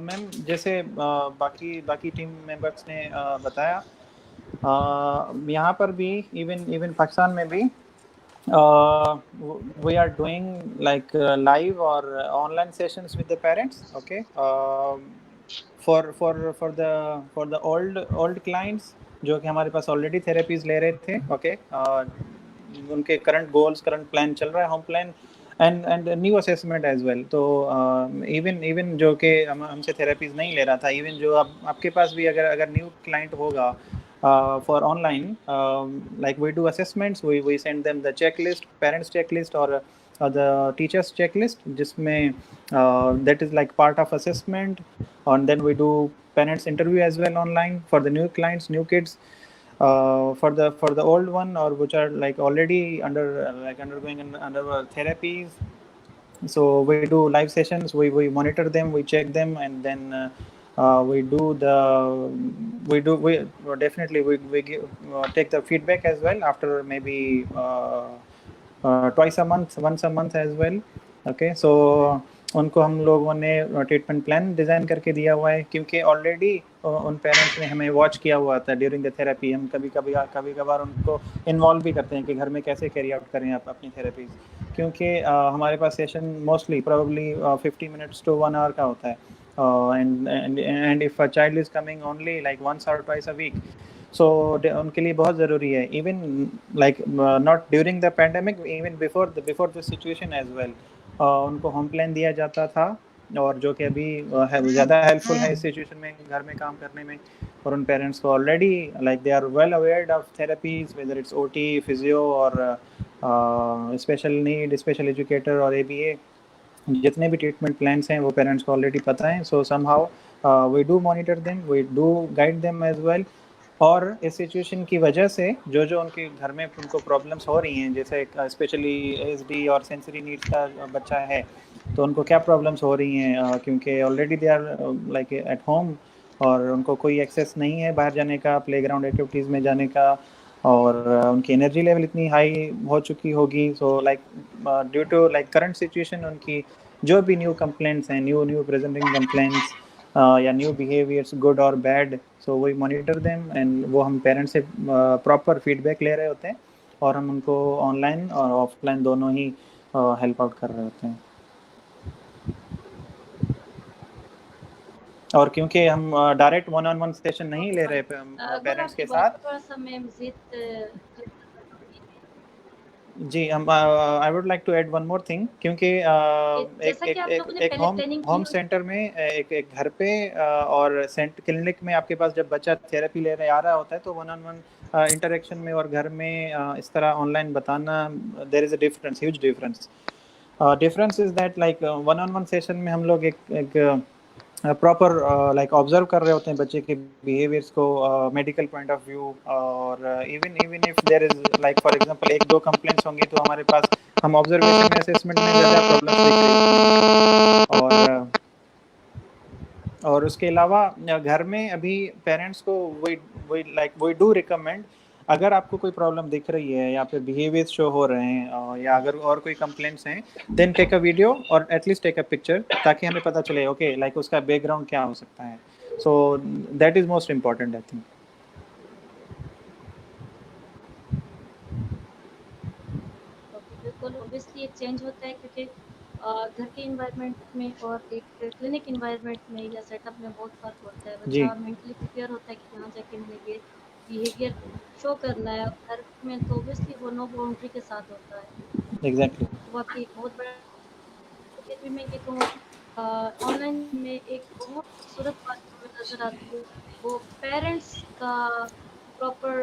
Speaker 4: मैम जैसे बाकी टीम मेंबर्स ने बताया, यहाँ पर भी इवन पाकिस्तान में भी we are doing like live or online sessions with the parents, okay, for the old clients जो कि हमारे पास ऑलरेडी थेरेपीज ले रहे थे, ओके, उनके करंट गोल्स करंट प्लान चल रहा है, home plan and new assessment as well. तो इवन जो कि हमसे थेरेपीज नहीं ले रहा था, इवन जो आपके पास भी अगर न्यू क्लाइंट होगा for online, like we do assessments, we send them the checklist, parents checklist, or the teachers checklist, जिसमें that is like part of assessment, and then we do parents interview as well online for the new clients, new kids. For the old one, or which are like already undergoing under therapies, so we do live sessions, we monitor them, we check them, and then we do the we definitely we give, take the feedback as well after maybe twice a month, once a month as well. Okay, so उनको हम लोगों ने treatment plan design करके दिया हुआ है, क्योंकि already उन पेरेंट्स ने हमें वॉच किया हुआ था ड्यूरिंग द थेरेपी। हम कभी कभार उनको इन्वॉल्व भी करते हैं कि घर में कैसे कैरी आउट करें आप अपनी थेरेपीज़, क्योंकि हमारे पास session mostly probably 50 minutes to 1 hour का होता है, and if a child is coming only like once or twice a week, so उनके लिए बहुत ज़रूरी है, even like not during the pandemic, even before the situation as well, उनको home plan दिया जाता था, और जो कि अभी ज़्यादा हेल्पफुल है इस सिचुएशन में घर में काम करने में। और उन पेरेंट्स को already like they are well awared of therapies, whether it's OT, physio और स्पेशल नीड, स्पेशल एजुकेटर और ABA, जितने भी ट्रीटमेंट प्लान्स हैं वो पेरेंट्स को ऑलरेडी पता है। So somehow we do monitor them, we do guide them as well. और इस सिचुएशन की वजह से जो उनके घर में उनको प्रॉब्लम्स हो रही हैं, जैसे स्पेशली ASD और सेंसरी नीड्स का बच्चा है, तो उनको क्या प्रॉब्लम्स हो रही हैं, क्योंकि already they are like at home, और उनको कोई एक्सेस नहीं है बाहर जाने का, प्लेग्राउंड एक्टिविटीज़ में जाने का, और उनकी एनर्जी लेवल इतनी हाई हो चुकी होगी। So like due to like current situation, उनकी जो भी न्यू कंप्लेंट्स हैं, न्यू प्रेजेंटिंग कंप्लेंट्स या न्यू बिहेवियर्स, गुड और bad, so we monitor them, and वो हम पेरेंट्स से प्रॉपर फीडबैक ले रहे होते हैं, और हम उनको ऑनलाइन और ऑफलाइन दोनों ही हेल्प आउट कर रहे होते हैं। और क्योंकि हम डायरेक्ट 1-on-1 सेशन नहीं ले रहे पेरेंट्स के साथ,
Speaker 2: थोड़ा सा मैं मज़ीद
Speaker 4: जी हम I would like to add one more thing, क्योंकि एक होम सेंटर में एक घर पे और क्लिनिक में आपके पास जब बच्चा थेरेपी लेने आ रहा होता है, तो 1-on-1 इंटरेक्शन में और घर में इस तरह ऑनलाइन बताना, there is a difference, huge difference. Difference is that like 1-on-1 session में हम लोग एक प्रॉपर लाइक ऑब्जर्व कर रहे होते हैं बच्चे के बिहेवियर्स को, मेडिकल पॉइंट ऑफ व्यू, और even if there is like for example 1-2 complaints होंगी, तो हमारे पास हम ऑब्जर्वेशन में असेसमेंट में ज़्यादा प्रॉब्लम्स दिख रही होती हैं। और उसके अलावा घर में अभी पेरेंट्स को वी डू रिकमेंड, अगर आपको कोई प्रॉब्लम दिख रही है या फिर बिहेवियर शो हो रहे हैं, या अगर और कोई कंप्लेंट्स हैं, देन टेक अ वीडियो और एटलीस्ट टेक अ पिक्चर, ताकि हमें पता चले ओके लाइक उसका बैकग्राउंड क्या हो सकता है। So that is most important I think.
Speaker 2: बिल्कुल ऑब्वियसली एक चेंज होता है, क्योंकि घर के इन्वायरमेंट में और एक क्लिनिक इन्वायरमेंट में या सेटअप में बहुत फ़र्क होता है। बच्चा मेंटली प्रिपेयर होता है कि यहाँ जाके मुझे ये बिहेवियर शो करना है। घर में तो ऑब्वियसली वो नो बाउंड्री के साथ होता है।
Speaker 4: एग्जैक्टली
Speaker 2: वाकई बहुत बड़ा। फिर भी मैं ये कहूँ ऑनलाइन में एक बहुत खूबसूरत बात हमें नज़र आती है, वो पेरेंट्स का प्रॉपर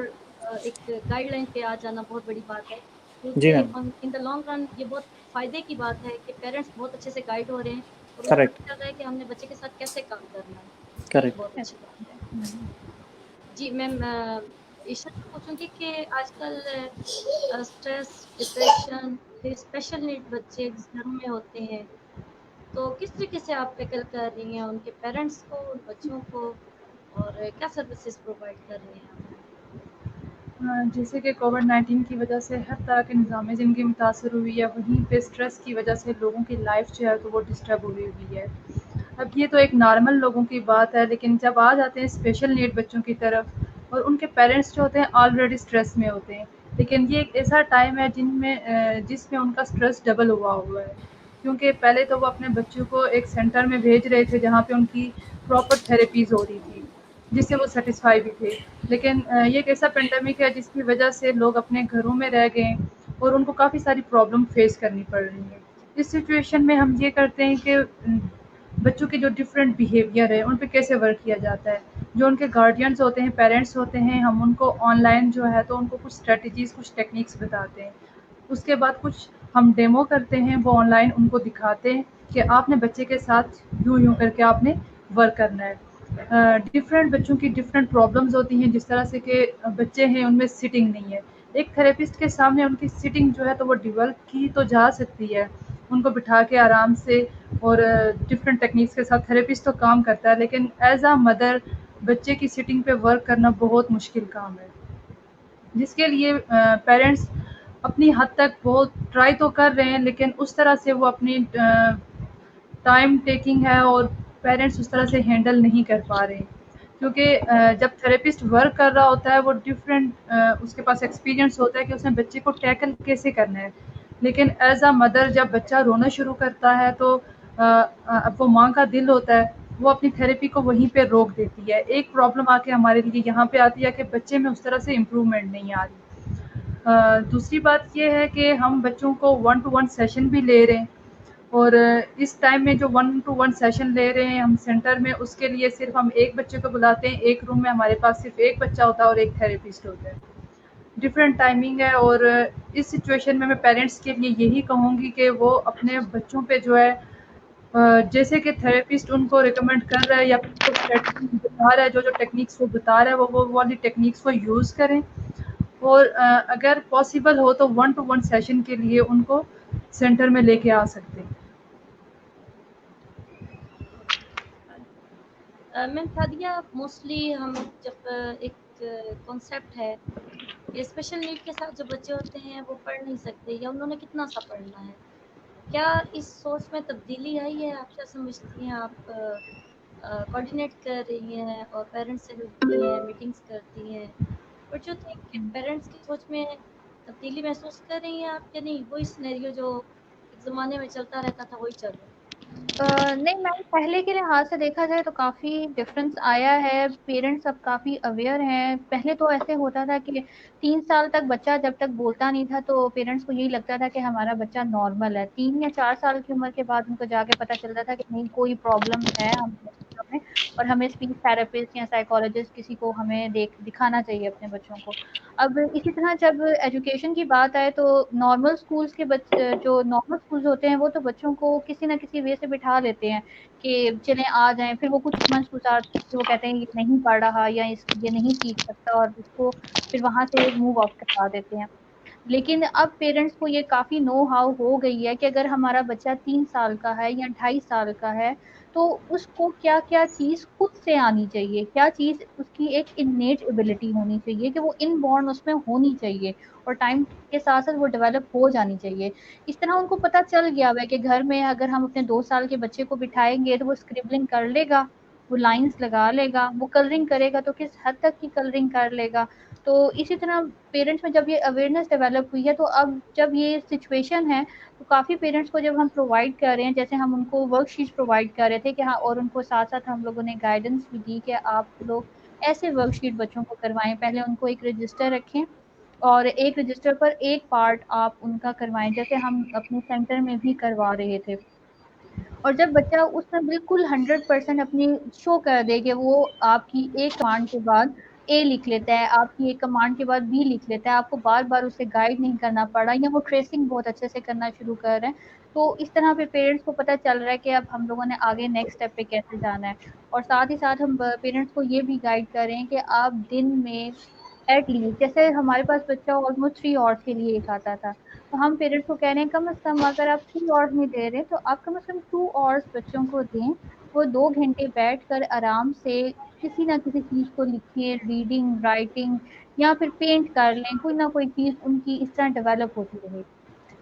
Speaker 2: एक गाइडलाइन पे आ जाना बहुत बड़ी बात है, क्योंकि इन द लॉन्ग रन ये बहुत फ़ायदे की बात है कि पेरेंट्स बहुत अच्छे से गाइड हो रहे हैं, और वो पता चल रहा है कि हमने बच्चे के साथ कैसे काम करना है।
Speaker 4: करेक्ट,
Speaker 2: बहुत अच्छी बात है। जी मैम, ईशा से पूछूंगी कि आजकल स्ट्रेस, डिप्रेशन, स्पेशल नीड बच्चे घरों में होते हैं, तो किस तरीके से आप टैकल कर रही हैं उनके पेरेंट्स को, उन बच्चों को, और क्या सर्विसेज प्रोवाइड कर रही हैं आप?
Speaker 1: जैसे कि कोविड-19 की वजह से हर तरह के निज़ाम ज़िंदगी मुतासर हुई है, वहीं पे स्ट्रेस की वजह से लोगों की लाइफ जो है तो वो डिस्टर्ब हुई हुई है। अब ये तो एक नॉर्मल लोगों की बात है, लेकिन जब आ जाते हैं स्पेशल नीड बच्चों की तरफ, और उनके पेरेंट्स जो होते हैं ऑलरेडी स्ट्रेस में होते हैं, लेकिन ये एक ऐसा टाइम है जिसमें उनका स्ट्रेस डबल हुआ है, क्योंकि पहले तो वो अपने बच्चों को एक सेंटर में भेज रहे थे जहाँ पे उनकी प्रॉपर थेरेपीज़ हो रही थी, जिससे वो सेटिस्फाई भी थे। लेकिन ये एक ऐसा पेंडेमिक है जिसकी वजह से लोग अपने घरों में रह गए और उनको काफ़ी सारी प्रॉब्लम फेस करनी पड़ रही है। इस सिचुएशन में हम ये करते हैं कि बच्चों के जो डिफरेंट बिहेवियर है उन पे कैसे वर्क किया जाता है। जो उनके गार्डियंस होते हैं, पेरेंट्स होते हैं, हम उनको ऑनलाइन जो है तो उनको कुछ स्ट्रेटजीज़, कुछ टेक्निक्स बताते हैं। उसके बाद कुछ हम डेमो करते हैं, वो ऑनलाइन उनको दिखाते हैं कि आपने बच्चे के साथ यूँ करके आपने वर्क करना है। डिफरेंट बच्चों की डिफरेंट प्रॉब्लम्स होती हैं, जिस तरह से कि बच्चे हैं उनमें सिटिंग नहीं है। एक थेरेपिस्ट के सामने उनकी सिटिंग जो है तो वो डेवलप की तो जा सकती है, उनको बिठा के आराम से, और डिफरेंट टेक्निक्स के साथ थेरेपिस्ट तो काम करता है, लेकिन एज अ मदर बच्चे की सिटिंग पे वर्क करना बहुत मुश्किल काम है, जिसके लिए पेरेंट्स अपनी हद तक बहुत ट्राई तो कर रहे हैं, लेकिन उस तरह से वो अपनी टाइम टेकिंग है और पेरेंट्स उस तरह से हैंडल नहीं कर पा रहे हैं। क्योंकि जब थेरेपिस्ट वर्क कर रहा होता है वो डिफरेंट उसके पास एक्सपीरियंस होता है कि उसने बच्चे को टैकल कैसे करना है, लेकिन एज अ मदर जब बच्चा रोना शुरू करता है तो अब वो माँ का दिल होता है, वो अपनी थेरेपी को वहीं पे रोक देती है। एक प्रॉब्लम आके हमारे लिए यहाँ पे आती है कि बच्चे में उस तरह से इम्प्रूवमेंट नहीं आ रही। दूसरी बात ये है कि हम बच्चों को 1 to 1 सेशन भी ले रहे हैं, और इस टाइम में जो 1 to 1 सेशन ले रहे हैं हम सेंटर में, उसके लिए सिर्फ हम एक बच्चे को बुलाते हैं। एक रूम में हमारे पास सिर्फ एक बच्चा होता है और एक थेरेपिस्ट होता है। डिफरेंट टाइमिंग है, और इस सिचुएशन में मैं पेरेंट्स के लिए यही कहूँगी कि वो अपने बच्चों पे जो है जैसे कि थेरेपिस्ट उनको रिकमेंड कर रहा है या फिर प्लेटफॉर्म बता रहा है, जो टेक्निक्स वो बता रहा है वो वाली टेक्निक्स को यूज़ करें, और अगर पॉसिबल हो तो 1 to 1 सेशन के लिए उनको सेंटर में लेके आ सकते हैं।
Speaker 2: मैम सादिया, मोस्टली हम जब एक कॉन्सेप्ट है कि स्पेशल नीड के साथ जो बच्चे होते हैं वो पढ़ नहीं सकते या उन्होंने कितना सा पढ़ना है, क्या इस सोच में तब्दीली आई है? आप क्या समझती हैं? आप कोऑर्डिनेट कर रही हैं और पेरेंट्स से मिलती हैं, मीटिंग्स करती हैं, बट जो थिंक पेरेंट्स की सोच में तब्दीली महसूस कर रही हैं आप, या नहीं वही सिनेरियो जो एक ज़माने में चलता रहता था वही चल रहा है?
Speaker 5: नहीं मैम, पहले के लिहाज से देखा जाए तो काफ़ी डिफरेंस आया है। पेरेंट्स अब काफ़ी अवेयर हैं। पहले तो ऐसे होता था कि 3 साल तक बच्चा जब तक बोलता नहीं था तो पेरेंट्स को यही लगता था कि हमारा बच्चा नॉर्मल है। 3 या 4 साल की उम्र के बाद उनको जाके पता चलता था कि नहीं, कोई प्रॉब्लम है हम बच्चों में, और हमें स्पीच थेरेपिस्ट या साइकोलॉजिस्ट किसी को हमें दिखाना चाहिए अपने बच्चों को। अब इसी तरह जब एजुकेशन की बात आए तो नॉर्मल स्कूल्स के बच्चे, जो नॉर्मल स्कूल्स होते हैं, वो तो बच्चों को किसी ना किसी वे से बिठा लेते हैं कि चलें आ जाएं। फिर वो कुछ मंथ्स गुजारते हैं, वो कहते हैं ये नहीं पढ़ रहा या ये नहीं सीख सकता, और उसको फिर वहां से मूव ऑफ करवा देते हैं। लेकिन अब पेरेंट्स को ये काफ़ी नो हाउ हो गई है कि अगर हमारा बच्चा 3 साल का है या 2.5 साल का है तो उसको क्या क्या चीज़ खुद से आनी चाहिए, क्या चीज़ उसकी एक इन्नेट एबिलिटी होनी चाहिए कि वो इनबॉर्न उसमें होनी चाहिए, और टाइम के साथ साथ वो डेवलप हो जानी चाहिए। इस तरह उनको पता चल गया हुआ है कि घर में अगर हम अपने 2 साल के बच्चे को बिठाएंगे तो वो स्क्रिबलिंग कर लेगा, वो लाइंस लगा लेगा, वो कलरिंग करेगा तो किस हद तक की कलरिंग कर लेगा। तो इसी तरह पेरेंट्स में जब ये अवेयरनेस डेवलप हुई है, तो अब जब ये सिचुएशन है तो काफ़ी पेरेंट्स को जब हम प्रोवाइड कर रहे हैं, जैसे हम उनको वर्कशीट प्रोवाइड कर रहे थे कि हाँ, और उनको साथ साथ हम लोगों ने गाइडेंस भी दी कि आप लोग ऐसे वर्कशीट बच्चों को करवाएं। पहले उनको एक रजिस्टर रखें और एक रजिस्टर पर एक पार्ट आप उनका करवाएं, जैसे हम अपने सेंटर में भी करवा रहे थे। और जब बच्चा उसमें बिल्कुल 100% अपनी शो कर दे कि वो आपकी एक कमांड के बाद ए लिख लेता है, आपकी एक कमांड के बाद बी लिख लेता है, आपको बार बार उसे गाइड नहीं करना पड़ा, या वो ट्रेसिंग बहुत अच्छे से करना शुरू कर रहे हैं, तो इस तरह पे पेरेंट्स को पता चल रहा है कि अब हम लोगों ने आगे नेक्स्ट स्टेप पे कैसे जाना है। और साथ ही साथ हम पेरेंट्स को ये भी गाइड कर रहे हैं कि आप दिन में एटलीस्ट, जैसे हमारे पास बच्चा ऑलमोस्ट 3 आवर्स के लिए एक आता था, तो हम पेरेंट्स को कह रहे हैं कम से कम अगर आप 3 आवर्स नहीं दे रहे तो आप कम से कम 2 आवर्स बच्चों को दें। वो 2 घंटे बैठ कर आराम से किसी ना किसी चीज को लिखें, रीडिंग, राइटिंग, या फिर पेंट कर लें, कोई ना कोई चीज उनकी इस तरह डेवलप होती रहेगी।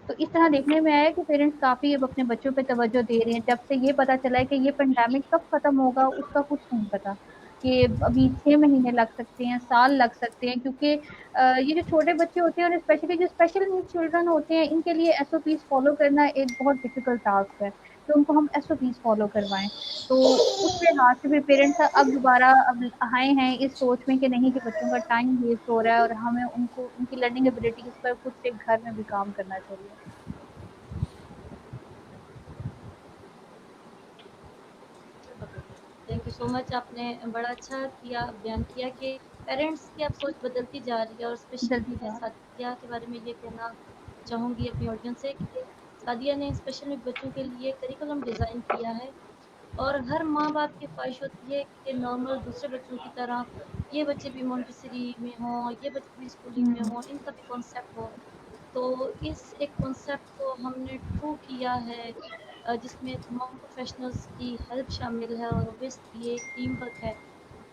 Speaker 5: तो इस तरह देखने में आया कि पेरेंट्स काफी अब अपने बच्चों पे तवज्जो दे रहे हैं। जब से ये पता चला है कि ये पेंडेमिक कब खत्म होगा उसका कुछ नहीं पता, कि अभी 6 महीने लग सकते हैं, साल लग सकते हैं, क्योंकि ये जो छोटे बच्चे होते हैं और स्पेशली जो स्पेशल नीड चिल्ड्रन होते हैं, इनके लिए एसओपीज फॉलो करना एक बहुत डिफिकल्ट टास्क है कि उनको हम एसओपीज फॉलो करवाएं। तो उस लिहाज से भी पेरेंट्स अब दोबारा अब आए हैं इस सोच में कि नहीं, कि बच्चों का टाइम वेस्ट हो रहा है और हमें उनको उनकी लर्निंग एबिलिटीज पर खुद से घर में भी काम करना चाहिए।
Speaker 2: Thank you so much. आपने बड़ा अच्छा किया, बयान किया कि पेरेंट्स की अब सोच बदलती जा रही है, और स्पेशली
Speaker 5: जल्दी
Speaker 2: मैं
Speaker 5: बात।
Speaker 2: सादिया के बारे में ये कहना चाहूँगी अपनी ऑडियंस से कि सादिया ने स्पेशल नीड बच्चों के लिए करिकुलम डिज़ाइन किया है और हर माँ बाप की ख्वाहिश होती है कि नॉर्मल दूसरे बच्चों की तरह ये बच्चे भी मॉन्टेसरी में हों, ये बच्चे भी स्कूलिंग में हों, इनका भी कॉन्सेप्ट हो। तो इस एक कॉन्सेप्ट को हमने ट्रू किया है, जिसमें तमाम प्रोफेशनल्स की हेल्प शामिल है और ऑब्वियसली ये टीम वर्क है।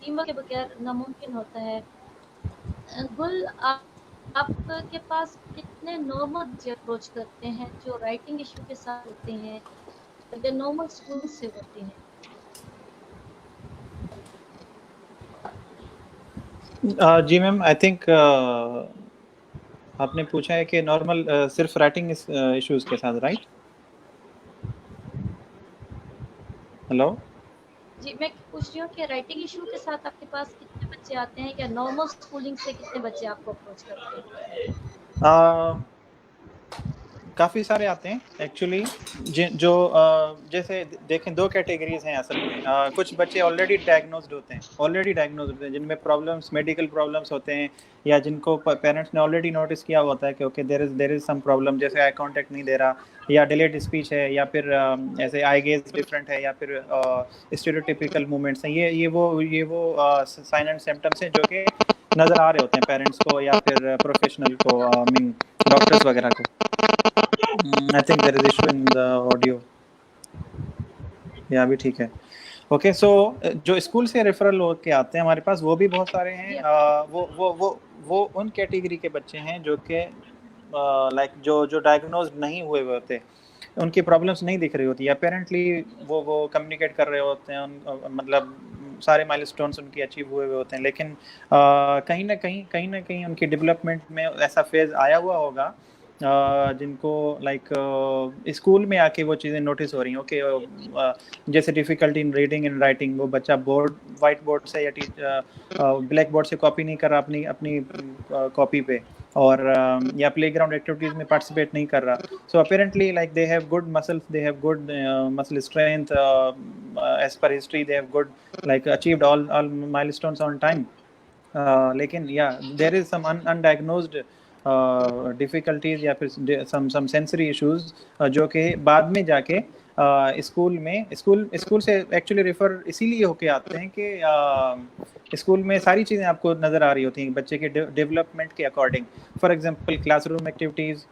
Speaker 2: टीम वर्क के बगैर नामुमकिन होता है। गुल, आपके पास कितने नॉर्मल बच्चे अप्रोच करते हैं जो राइटिंग इशू के साथ होते हैं या नॉर्मल स्कूल से होते हैं?
Speaker 4: जी मैम, आई थिंक आपने पूछा है कि नॉर्मल सिर्फ राइटिंग इश्यूज के साथ, राइट? हेलो।
Speaker 2: जी, मैं पूछ रही हूँ कि राइटिंग इशू के साथ आपके पास कितने बच्चे आते हैं या नॉर्मल स्कूलिंग से कितने बच्चे आपको अप्रोच करते हैं?
Speaker 4: काफ़ी सारे आते हैं एक्चुअली, जो जैसे देखें, दो कैटेगरीज हैं असल में। कुछ बच्चे ऑलरेडी डायग्नोज्ड होते हैं, जिनमें प्रॉब्लम्स, मेडिकल प्रॉब्लम्स होते हैं, या जिनको पेरेंट्स ने ऑलरेडी नोटिस किया होता है कि okay there is some problem, जैसे आई कांटेक्ट नहीं दे रहा, या डिलेड स्पीच है, या फिर ऐसे आई गेज डिफरेंट है, या फिर स्टीरियोटिपिकल मूवमेंट्स हैं। ये वो साइन एंड सिम्टम्स हैं जो कि नज़र आ रहे होते हैं पेरेंट्स को या फिर प्रोफेशनल को, आई मीन डॉक्टर्स वगैरह को। I think there is issue in the audio. या अभी ठीक है। ओके, सो जो स्कूल से रेफरल होके आते हैं हमारे पास, वो भी बहुत सारे हैं। वो उन कैटेगरी के बच्चे हैं जो कि लाइक जो डायग्नोज नहीं हुए होते, उनकी प्रॉब्लम्स नहीं दिख रही होती, अपेरेंटली वो कम्युनिकेट कर रहे होते हैं, मतलब सारे माइलस्टोन्स उनकी अचीव हुए होते हैं, लेकिन कहीं ना कहीं उनकी डेवलपमेंट में ऐसा फेज आया हुआ होगा जिनको लाइक स्कूल में आके वो चीज़ें नोटिस हो रही हैं। ओके, जैसे difficulty in reading and writing, वो बच्चा वाइट बोर्ड से या ब्लैक बोर्ड से कॉपी नहीं कर रहा अपनी कॉपी पे, और या प्लेग्राउंड एक्टिविटीज़ में पार्टिसिपेट नहीं कर रहा। So apparently like they have good muscles, they have good muscle strength, as per history they have good like achieved all milestones on time, लेकिन या there is some undiagnosed difficulties या फिर some sensory issues जो कि बाद में जाके school से एक्चुअली रेफर इसीलिए होके आते हैं कि स्कूल में सारी चीज़ें आपको नज़र आ रही होती हैं बच्चे के डेवलपमेंट के according. For example classroom activities,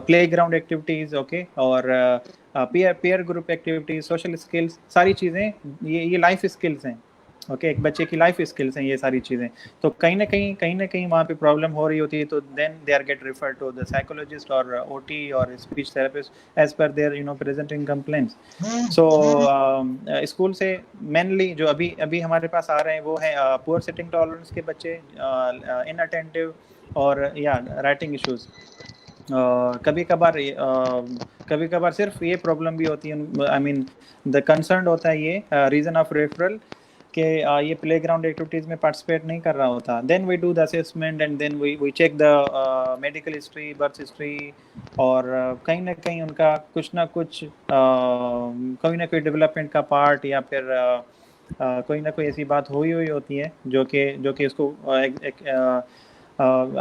Speaker 4: playground activities, okay, और peer group activities, social skills, सारी चीज़ें ये लाइफ स्किल्स हैं। ओके, एक बच्चे की लाइफ स्किल्स हैं ये सारी चीज़ें। तो कहीं ना कहीं वहाँ पे प्रॉब्लम हो रही होती है, तो then they are get refer to the psychologist और ओटी और speech therapist as per their presenting complaints. So school से मेनली जो अभी हमारे पास आ रहे हैं वो है पुअर सिटिंग टॉलरेंस के बच्चे, इनअटेंटिव, और या राइटिंग इश्यूज। कभी कभार सिर्फ ये प्रॉब्लम भी होती है, आई मीन द कंसर्न होता है ये रीज़न ऑफ रेफरल कि ये प्लेग्राउंड एक्टिविटीज़ में पार्टिसिपेट नहीं कर रहा होता। Then we do the assessment and then we check the medical history, birth history, और कहीं ना कहीं उनका कुछ ना कुछ कोई ना कोई डेवलपमेंट का पार्ट, या फिर कोई ना कोई ऐसी बात हुई होती है जो कि उसको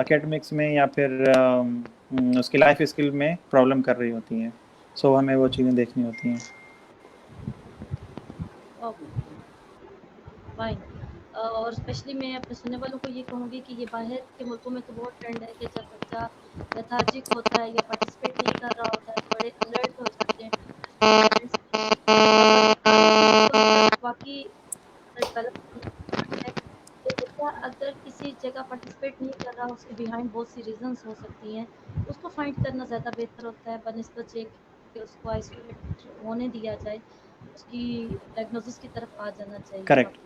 Speaker 4: एकेडमिक्स में या फिर उसकी लाइफ स्किल में प्रॉब्लम कर रही होती हैं। सो हमें वो चीज़ें देखनी होती हैं।
Speaker 2: फाइन। और स्पेशली मैं अपने सुनने वालों को ये कहूँगी कि ये बाहर के मुल्कों में तो बहुत ट्रेंड है कि जब बच्चा लेथार्जिक होता है या पार्टिसिपेट नहीं कर रहा होता है तो बड़े अलर्ट हो जाते हैं पेरेंट्स बाकी है कि बच्चा अगर किसी जगह पार्टिसिपेट नहीं कर रहा, उसके बिहाइंड बहुत सी रीजंस हो सकती हैं, उसको फाइंड करना ज़्यादा बेहतर होता है बनिस्बत ये कि उसको आइसोलेट होने दिया जाए, उसकी डायग्नोसिस की तरफ आ जाना चाहिए।
Speaker 4: करेक्ट।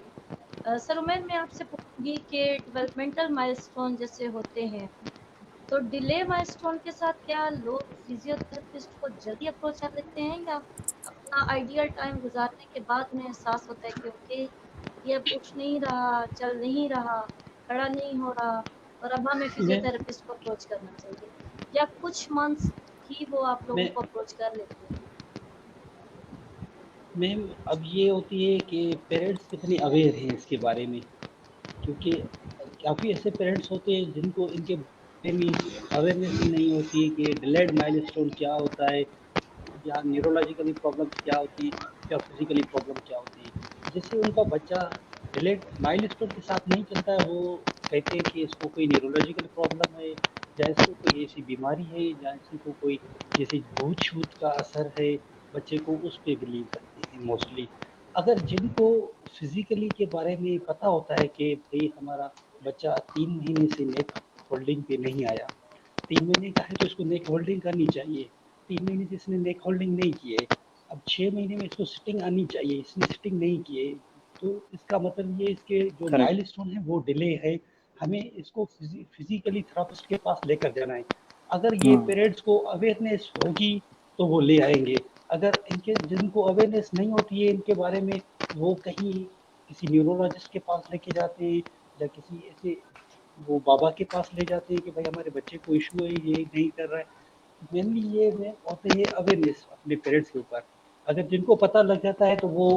Speaker 2: सर उमैर, मैं आपसे पूछूंगी कि डेवलपमेंटल माइलस्टोन जैसे होते हैं तो डिले माइलस्टोन के साथ क्या लोग फिजियोथेरेपिस्ट को जल्दी अप्रोच कर लेते हैं या अपना आइडियल टाइम गुजारने के बाद में एहसास होता है कि ओके ये अब उठ नहीं रहा, चल नहीं रहा, खड़ा नहीं हो रहा और अब हमें फिजियोथेरेपिस्ट को अप्रोच करना चाहिए, या कुछ मंथ्स ही वो आप लोगों को अप्रोच कर लेते हैं?
Speaker 3: मैम, अब ये होती है कि पेरेंट्स कितने अवेयर हैं इसके बारे में, क्योंकि काफ़ी ऐसे पेरेंट्स होते हैं जिनको इनके बारे में अवेयरनेस ही नहीं होती है कि डिलेड माइलस्टोन क्या होता है, या न्यूरोलॉजिकली प्रॉब्लम क्या होती है या फिजिकली प्रॉब्लम क्या होती है। जैसे उनका बच्चा रिलेट माइलस्टोन के साथ नहीं चलता है, वो कहते हैं कि इसको कोई न्यूरोलॉजिकल प्रॉब्लम है या इसको कोई ऐसी बीमारी है या इसी को कोई जैसे भूत छूत का असर है, बच्चे को उस पर बिलीव करते हैं मोस्टली। अगर जिनको फिजिकली के बारे में पता होता है कि भाई हमारा बच्चा 3 महीने से नेक होल्डिंग पे नहीं आया, 3 महीने का है तो इसको नेक होल्डिंग करनी चाहिए, 3 महीने से इसने नेक होल्डिंग नहीं की है, अब 6 महीने में इसको सिटिंग आनी चाहिए, इसने सिटिंग नहीं की है, तो इसका मतलब ये इसके जो
Speaker 4: Correct.
Speaker 3: माइलस्टोन है वो डिले है। हमें इसको फिजिकली थेरापिस्ट के पास लेकर जाना है। अगर ये पेरेंट्स को अवेयरनेस होगी तो वो ले आएंगे। अगर इनके जिनको अवेयरनेस नहीं होती है इनके बारे में, वो कहीं किसी न्यूरोलॉजिस्ट के पास लेके जाते हैं या किसी ऐसे वो बाबा के पास ले जाते हैं कि भाई हमारे बच्चे को इशू है, ये नहीं कर रहा है। मेनली ये में होता है अवेयरनेस अपने पेरेंट्स के ऊपर। अगर जिनको पता लग जाता है तो वो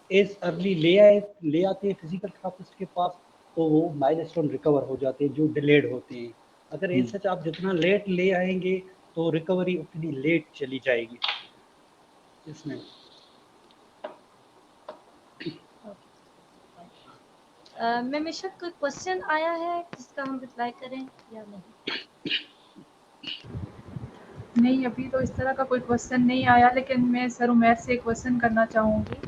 Speaker 3: एज अर्ली ले आते हैं फिजिकल थेरापिस्ट के पास, तो वो माइलस्टोन रिकवर हो जाते हैं जो डिलेड होते हैं। अगर एज सच आप जितना लेट ले आएंगे तो रिकवरी उतनी लेट चली जाएगी इसमें।
Speaker 2: मैं बेशक कोई क्वेश्चन आया है जिसका हम रिप्लाई करें या नहीं?
Speaker 1: नहीं, अभी तो इस तरह का कोई क्वेश्चन नहीं आया, लेकिन मैं सर उमैर से एक क्वेश्चन करना चाहूँगी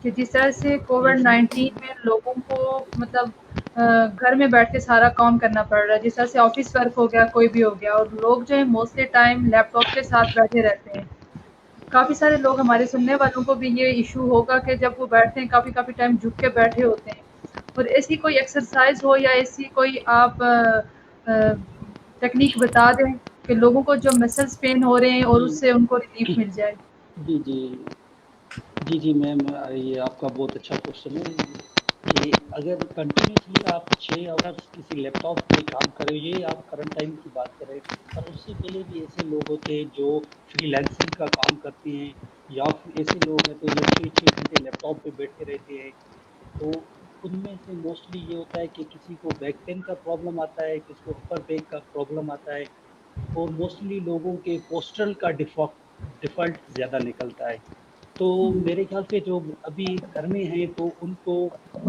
Speaker 1: कि जिस तरह से कोविड-19 में लोगों को मतलब घर में बैठ के सारा काम करना पड़ रहा है, जिस तरह से ऑफिस वर्क हो गया, कोई भी हो गया, और लोग जो है मोस्टली टाइम लैपटॉप के साथ बैठे रहते हैं। काफ़ी सारे लोग, हमारे सुनने वालों को भी ये इशू होगा कि जब वो बैठते हैं काफ़ी टाइम झुक के बैठे होते हैं, और ऐसी कोई एक्सरसाइज हो या ऐसी कोई आप टेक्निक बता दें कि लोगों को जो मसल्स पेन हो रहे हैं और उससे उनको रिलीफ मिल जाए।
Speaker 3: जी जी जी जी मैम, ये आपका बहुत अच्छा क्वेश्चन है कि अगर कंटिन्यूसली आप 6 आवर्स किसी लैपटॉप पे काम करें, ये आप करंट टाइम की बात करें, पर उससे पहले भी ऐसे लोग होते हैं जो फ्रीलांसिंग का काम करते हैं या फिर ऐसे लोग हैं तो जो 6 घंटे लैपटॉप पे बैठे रहते हैं, तो उनमें से मोस्टली ये होता है कि किसी को बैक पेन का प्रॉब्लम आता है, किसी को अपर बैक का प्रॉब्लम आता है, और मोस्टली लोगों के पोस्टरल का डिफ़ॉल्ट ज़्यादा निकलता है। तो मेरे ख्याल से जो अभी घर में हैं तो उनको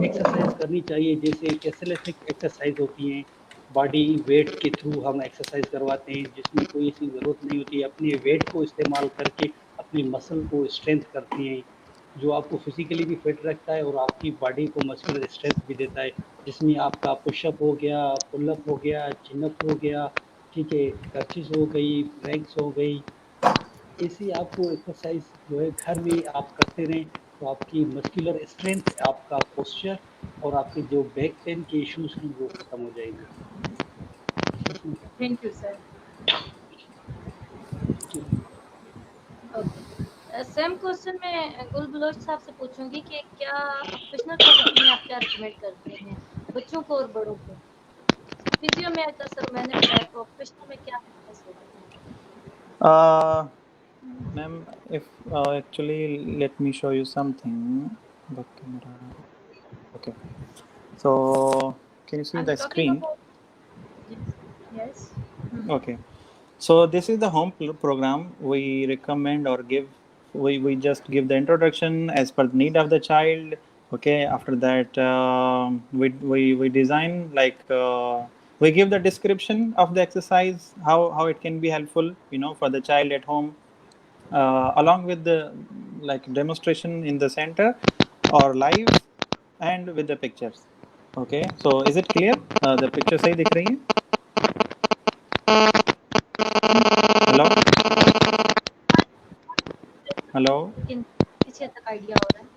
Speaker 3: एक्सरसाइज करनी चाहिए, जैसे कैसेलेटिक एक्सरसाइज होती हैं, बॉडी वेट के थ्रू हम एक्सरसाइज करवाते हैं, जिसमें कोई ऐसी ज़रूरत नहीं होती, अपने वेट को इस्तेमाल करके अपनी मसल को स्ट्रेंथ करती हैं, जो आपको फिजिकली भी फिट रखता है और आपकी बॉडी को मस्कुलर स्ट्रेंथ भी देता है, जिसमें आपका पुशअप हो गया, पुलअप हो गया, चिनअप हो गया, ठीक है, क्रंचेस हो गई, प्लैंक्स हो गई। ऐसी आपको एक्सरसाइज जो है घर में आप करते रहें तो आपकी मस्कुलर स्ट्रेंथ, आपका पोस्चर और आपके जो बैक पेन के इश्यूज हैं वो खत्म हो जाएंगे।
Speaker 1: Thank you sir.
Speaker 2: Same question मैं गुल बलोच साहब से पूछूंगी कि क्या ऑक्यूपेशनल थेरेपी में आप क्या रिकमेंड करते हैं बच्चों को और बड़ों को? फिजियो में अगर सर मैंने बताया तो ऑक्यूपेशनल में क्या फेमस होता है?
Speaker 4: Ma'am, if actually let me show you something. Back camera. Okay. So can you see the screen?
Speaker 1: Yes.
Speaker 4: Okay. So this is the home program. We recommend or give. We just give the introduction as per the need of the child. Okay. After that, we design like we give the description of the exercise, how it can be helpful, for the child at home, along with the like demonstration in the center or live and with the pictures. Okay, so is it clear? The picture सही दिख रही है? Hello.
Speaker 2: किसी हद तक idea हो रहा है?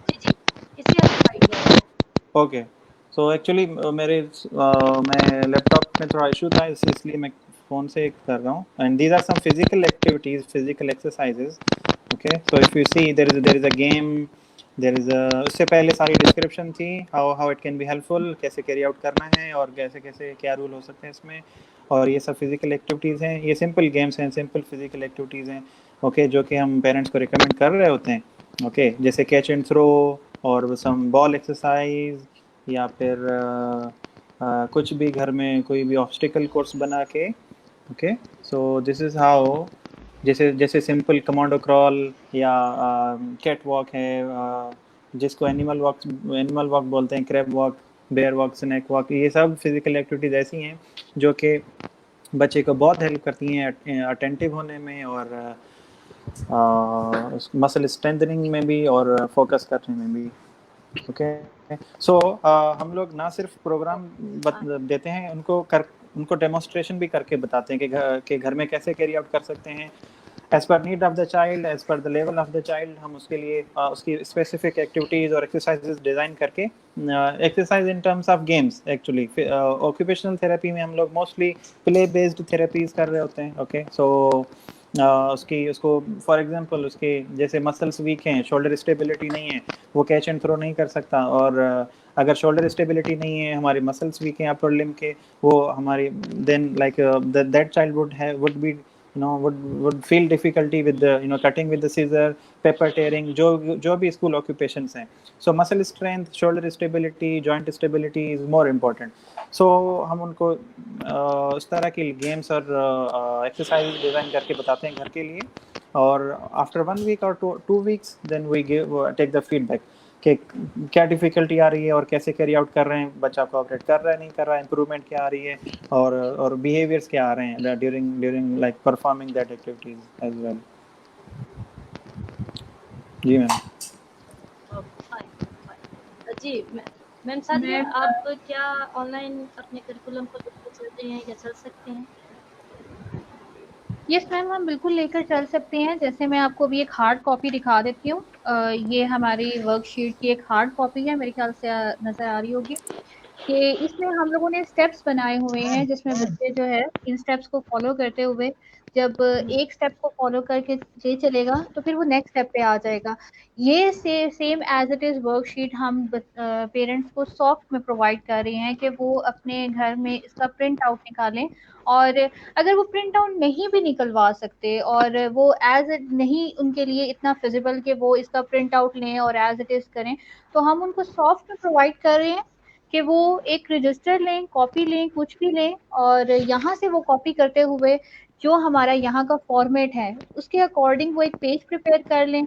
Speaker 2: जी जी, किसी हद तक आइडिया हो रहा है।
Speaker 4: Okay. So actually मैं लैपटॉप में थोड़ा इशू था, इसलिए मैं फ़ोन से कर रहा हूँ. And these are some physical activities, physical exercises. Okay. So if you see there is a game. उससे पहले सारी डिस्क्रिप्शन थी, how it can be helpful, कैसे कैरी आउट करना है और कैसे क्या रूल हो सकते हैं इसमें, और ये सब फिजिकल एक्टिविटीज़ हैं, ये सिंपल गेम्स हैं, सिंपल फिजिकल एक्टिविटीज़ हैं, ओके, जो कि हम पेरेंट्स को रिकमेंड कर रहे होते हैं, ओके, जैसे कैच एंड थ्रो और सम बॉल एक्सरसाइज, या फिर कुछ भी घर में कोई भी ऑब्स्टिकल कोर्स बना के, okay, so this is how जैसे जैसे सिंपल कमांडो क्रॉल या कैट वॉक है, जिसको एनिमल वॉक बोलते हैं, crab walk, bear walk, snake walk, ये सब फिजिकल एक्टिविटीज़ ऐसी हैं जो कि बच्चे को बहुत हेल्प करती हैं अटेंटिव होने में और मसल स्ट्रेंथनिंग में भी और फोकस करने में भी। ओके, सो हम लोग ना सिर्फ प्रोग्राम देते हैं, उनको डेमोन्स्ट्रेशन भी करके बताते हैं कि घर में कैसे कैरी आउट कर सकते हैं as per need of the child, as per the level of the child. हम उसके लिए उसकी स्पेसिफिक एक्टिविटीज़ और एक्सरसाइजेज डिज़ाइन करके, exercise in terms of games actually. Occupational therapy में हम लोग मोस्टली प्ले बेस्ड थेरेपीज कर रहे होते हैं। ओके, सो उसको फॉर एग्जांपल उसके जैसे मसल्स वीक हैं, शोल्डर स्टेबिलिटी नहीं है, वो कैच एंड थ्रो नहीं कर सकता, और अगर शोल्डर स्टेबिलिटी नहीं है, हमारे मसल्स वीक हैं अपर लिम्ब के, वो हमारी then like that child would be would feel difficulty with the cutting with the scissor, paper tearing, जो भी स्कूल occupations हैं। So muscle strength, shoulder stability, joint stability is more important। So हम उनको इस तरह की गेम्स और exercise design करके बताते हैं घर के लिए, और आफ्टर 1 वीक और 2 weeks then we take the feedback कि क्या डिफ़िकल्टी आ रही है और कैसे कैरी आउट कर रहे हैं, बच्चा कोऑपरेट कर रहा है नहीं कर रहा है, इंप्रूवमेंट क्या आ रही है, और बिहेवियर्स क्या आ रहे हैं during like performing that activities as well. जी मैम।
Speaker 2: जी मैम, सादिया,
Speaker 1: मैं
Speaker 2: आप क्या ऑनलाइन अपने करिकुलम को लेकर चलते हैं या चल सकते हैं?
Speaker 5: यस मैम, हम बिल्कुल लेकर चल सकते हैं। जैसे मैं आपको अभी एक हार्ड कॉपी दिखा देती हूँ। ये हमारी वर्कशीट की एक हार्ड कॉपी है, मेरे ख्याल से नज़र आ रही होगी कि इसमें हम लोगों ने स्टेप्स बनाए हुए हैं, जिसमें बच्चे जो है इन स्टेप्स को फॉलो करते हुए, जब एक स्टेप को फॉलो करके ये चलेगा तो फिर वो नेक्स्ट स्टेप पे आ जाएगा। ये same as it is worksheet हम पेरेंट्स को सॉफ्ट में प्रोवाइड कर रहे हैं कि वो अपने घर में इसका प्रिंट आउट निकालें, और अगर वो प्रिंट आउट नहीं भी निकलवा सकते और वो एज इट नहीं उनके लिए इतना फिजिबल कि वो इसका प्रिंट आउट लें और एज इट इज़ करें, तो हम उनको सॉफ्ट में प्रोवाइड कर रहे हैं कि वो एक रजिस्टर लें, कॉपी लें, कुछ भी लें, और यहाँ से वो कॉपी करते हुए जो हमारा यहाँ का फॉर्मेट है उसके अकॉर्डिंग वो एक पेज प्रिपेयर कर लें।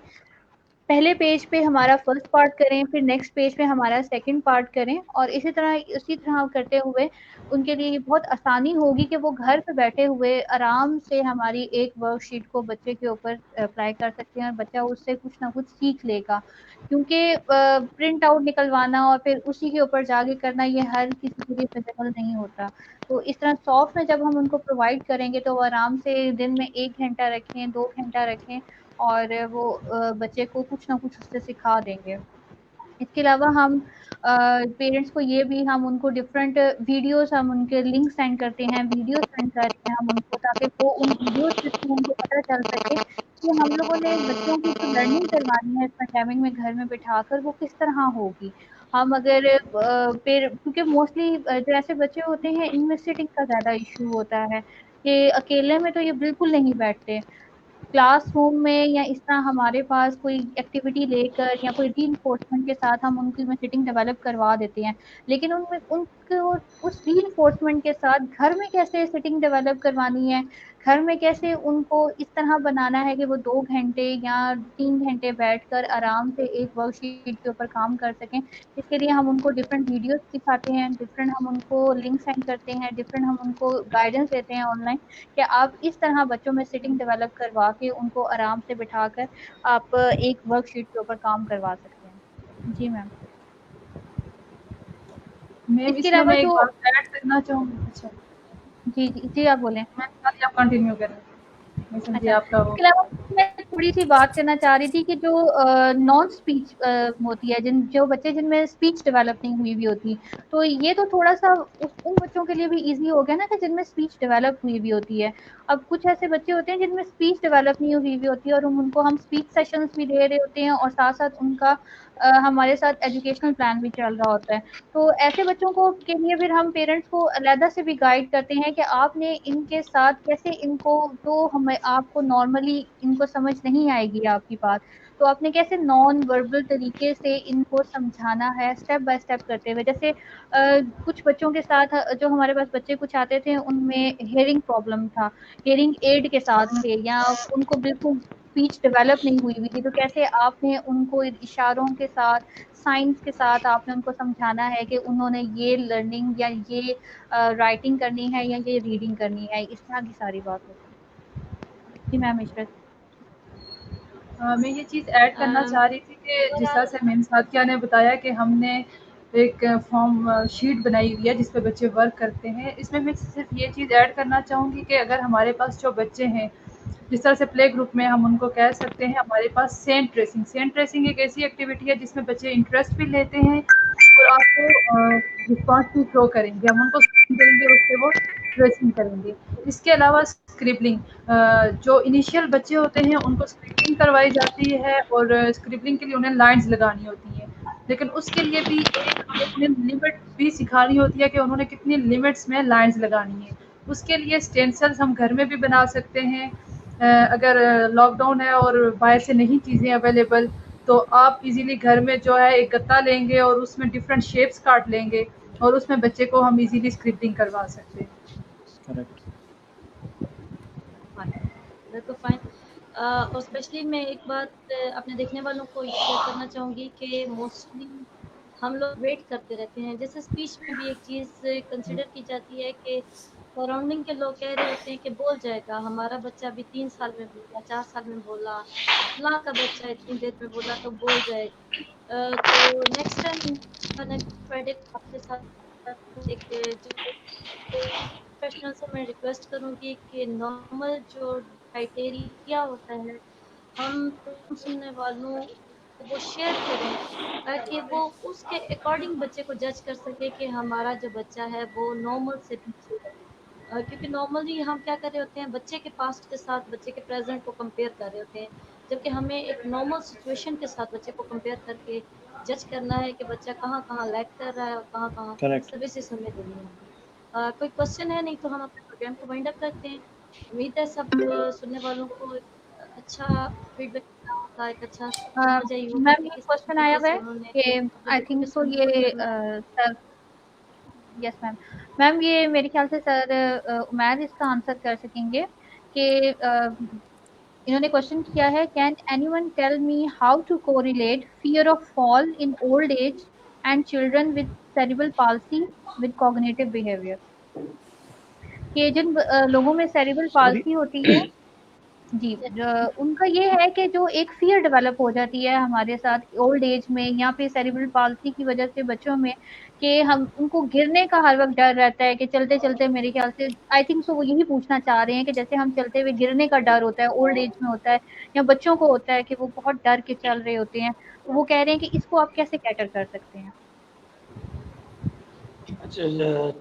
Speaker 5: पहले पेज पे हमारा फर्स्ट पार्ट करें, फिर नेक्स्ट पेज पे हमारा सेकंड पार्ट करें, और इसी तरह करते हुए उनके लिए ये बहुत आसानी होगी कि वो घर पे बैठे हुए आराम से हमारी एक वर्कशीट को बच्चे के ऊपर अप्लाई कर सकते हैं और बच्चा उससे कुछ ना कुछ सीख लेगा। क्योंकि प्रिंट आउट निकलवाना और फिर उसी के ऊपर जाके करना ये हर किसी के लिए फिजिबल नहीं होता। तो इस तरह सॉफ्ट में जब हम उनको प्रोवाइड करेंगे तो वो आराम से दिन में 1 घंटा रखें, 2 घंटा रखें, और वो बच्चे को कुछ ना कुछ उससे सिखा देंगे। इसके अलावा हम पेरेंट्स को ये भी हम उनको डिफरेंट वीडियोस, हम उनके लिंक सेंड करते हैं, वीडियो सेंड करते हैं हम उनको, ताकि वो उन वीडियोस के थ्रू उनको पता चल सके कि हम लोगों ने बच्चों की जो लर्निंग करवानी है इस पैंडेमिक में घर में बिठाकर वो किस तरह होगी। हम अगर फिर क्योंकि मोस्टली जो ऐसे बच्चे होते हैं इनमें सिटिंग का ज़्यादा इश्यू होता है कि अकेले में तो ये बिल्कुल नहीं बैठते। क्लासरूम में या इस तरह हमारे पास कोई एक्टिविटी लेकर या कोई रीइंफोर्समेंट के साथ हम उनकी में सिटिंग डेवलप करवा देते हैं, लेकिन उनमें उनको उस रीइंफोर्समेंट के साथ घर में कैसे सिटिंग डेवलप करवानी है, घर में कैसे उनको इस तरह बनाना है कि वो 2 घंटे या 3 घंटे बैठकर आराम से एक वर्कशीट के ऊपर काम कर सकें। इसके लिए हम उनको डिफरेंट वीडियोज़ दिखाते हैं, डिफरेंट हम उनको लिंक सेंड करते हैं, डिफरेंट हम उनको गाइडेंस देते हैं ऑनलाइन कि आप इस तरह बच्चों में सिटिंग डेवलप करवा के उनको आराम से बिठाकर आप एक वर्कशीट के ऊपर काम करवा सकते हैं। जी मैम।
Speaker 1: मैम
Speaker 5: इसके
Speaker 1: इसमें
Speaker 5: अलावा
Speaker 1: मैं एक
Speaker 5: जो
Speaker 1: बात ऐड करना चाहूँगी। अच्छा,
Speaker 5: जी, जी, जी आप बोलें।
Speaker 1: मैं साथ आप कंटिन्यू करें। मैं समझी
Speaker 5: अच्छा,
Speaker 1: आपका वो।
Speaker 5: इसके अलावा मैं थोड़ी-सी बात करना चाह रही थी कि जो नॉन स्पीच होती है, जो बच्चे जिनमें स्पीच डेवलप नहीं हुई हुई होती, तो ये तो थोड़ा-सा उन बच्चों के लिए भी ईज़ी हो गया ना कि जिनमें स्पीच डेवलप हुई हुई होती है। अब कुछ ऐसे बच्चे होते हैं जिनमें स्पीच डेवलप नहीं हुई हुई होती है और हम उनको हम स्पीच सेशंस भी दे रहे होते हैं और साथ-साथ उनका हमारे साथ एजुकेशनल प्लान भी चल रहा होता है। तो ऐसे बच्चों को के लिए फिर हम पेरेंट्स को अलहदा से भी गाइड करते हैं कि आपने इनके साथ कैसे इनको, जो हमें आपको नॉर्मली इनको समझ नहीं आएगी आपकी बात, तो आपने कैसे नॉन वर्बल तरीके से इनको समझाना है स्टेप बाय स्टेप करते हुए? जैसे कुछ बच्चों के साथ जो हमारे पास बच्चे कुछ आते थे उनमें हियरिंग प्रॉब्लम था, हियरिंग एड के साथ थे या उनको बिल्कुल स्पीच डेवलप नहीं हुई थी, तो कैसे आपने उनको इशारों के साथ, साइंस के साथ आपने उनको समझाना है कि उन्होंने ये लर्निंग या ये राइटिंग करनी है या ये रीडिंग करनी है, इस तरह की सारी बात होती। जी मैम इशरत।
Speaker 1: मैं ये चीज़ ऐड करना
Speaker 2: अम,
Speaker 1: चाह रही थी कि
Speaker 2: अगर
Speaker 1: जिस तरह
Speaker 2: आप
Speaker 1: से मैम साथिया ने बताया कि हमने एक फॉर्म शीट बनाई हुई है जिस पे बच्चे वर्क करते हैं। इसमें मैं सिर्फ ये चीज़ ऐड करना चाहूँगी कि अगर हमारे पास जो बच्चे हैं, जिस तरह से प्ले ग्रुप में हम उनको कह सकते हैं हमारे पास सेंट ट्रेसिंग एक ऐसी एक्टिविटी है जिसमें बच्चे इंटरेस्ट भी लेते हैं और आपको रिस्पॉन्स भी शो करेंगे। हम उनको देंगे, उस पे वो ट्रेसिंग करेंगे। इसके अलावा स्क्रिबलिंग, जो इनिशियल बच्चे होते हैं उनको स्क्रिबलिंग करवाई जाती है और स्क्रिबलिंग के लिए उन्हें लाइन्स लगानी होती हैं। लेकिन उसके लिए भी एक हमें उन्हें लिमिट भी सिखानी होती है कि उन्होंने कितनी लिमिट्स में लाइन्स लगानी है। उसके लिए स्टेंसिल्स हम घर में भी बना सकते हैं। अगर लॉकडाउन है और बाहर से नहीं चीज़ें अवेलेबल, तो आप इजीली घर में जो है एक गत्ता लेंगे और उसमें डिफरेंट शेप्स काट लेंगे और उसमें बच्चे को हम इजीली स्क्रिप्टिंग करवा सकते हैं।
Speaker 4: करेक्ट।
Speaker 2: बिल्कुल फाइन। और स्पेशली मैं एक बात अपने देखने वालों को शेयर करना चाहूँगी कि मोस्टली हम लोग वेट करते रहते हैं। जैसे स्पीच में भी एक चीज़ कंसिडर की जाती है कि सराउंडिंग के लोग कह रहे होते हैं कि बोल जाएगा, हमारा बच्चा अभी 3 साल में बोला, 4 साल में बोला, फलाँ का बच्चा इतनी देर में बोला तो बोल जाएगा। तो नेक्स्ट टाइम नेक्स्ट फ्राइडे को आपके साथ एक जो प्रोफेशनल से मैं रिक्वेस्ट करूँगी कि नॉर्मल जो क्राइटेरिया होता है, हम सुनने वालों को वो शेयर करें ताकि वो उसके अकॉर्डिंग बच्चे को जज कर सके कि हमारा जो बच्चा है वो नॉर्मल से पीछे है। क्योंकि नॉर्मली हम क्या कर रहे होते हैं, बच्चे के पास्ट के साथ बच्चे के प्रेजेंट को कंपेयर कर रहे होते हैं, जबकि हमें एक नॉर्मल सिचुएशन के साथ बच्चे को कंपेयर करके जज करना है कि बच्चा कहाँ-कहाँ लैग कर रहा है और कहाँ-कहाँ
Speaker 4: करेक्ट।
Speaker 2: सर्विसेज हमें देनी होंगी। कोई क्वेश्चन है नहीं तो हम अपने प्रोग्राम को वाइंड अप करते हैं। उम्मीद है सब सुनने वालों को अच्छा फीडबैक मिला होगा, एक अच्छा समझ आई होगी
Speaker 5: मैम
Speaker 2: कि
Speaker 5: ये
Speaker 2: किस
Speaker 5: क्वेश्चन आया
Speaker 2: तरीके
Speaker 5: हुआ
Speaker 2: से
Speaker 5: है
Speaker 2: उन्होंने
Speaker 5: कि
Speaker 2: अपने
Speaker 5: आई
Speaker 2: बच्चे
Speaker 5: थिंक
Speaker 2: के
Speaker 5: सो
Speaker 2: सुनने
Speaker 5: ये
Speaker 2: को करना।
Speaker 5: Sir, yes ma'am. मैम ये मेरे ख्याल से सर उमैर इसका आंसर कर सकेंगे कि इन्होंने क्वेश्चन किया है, can anyone tell me how to correlate fear of fall in old age and children with cerebral palsy with cognitive behaviour? कि जिन लोगों में सेरिब्रल
Speaker 3: सॉरी।
Speaker 5: पाल्सी होती है जी, उनका ये है कि जो एक फ़ियर डेवलप हो जाती है हमारे साथ ओल्ड एज में या फिर सेरिब्रल पाल्सी की वज़ह से बच्चों में कि हम उनको गिरने का हर वक़्त डर रहता है कि चलते-चलते मेरे ख़्याल से आई थिंक सो वो यही पूछना चाह रहे हैं कि जैसे हम चलते हुए गिरने का डर होता है, ओल्ड एज में होता है या बच्चों को होता है कि वो बहुत डर के चल रहे होते हैं। तो वो कह रहे हैं कि इसको आप कैसे कैटर कर सकते हैं?
Speaker 3: अच्छा,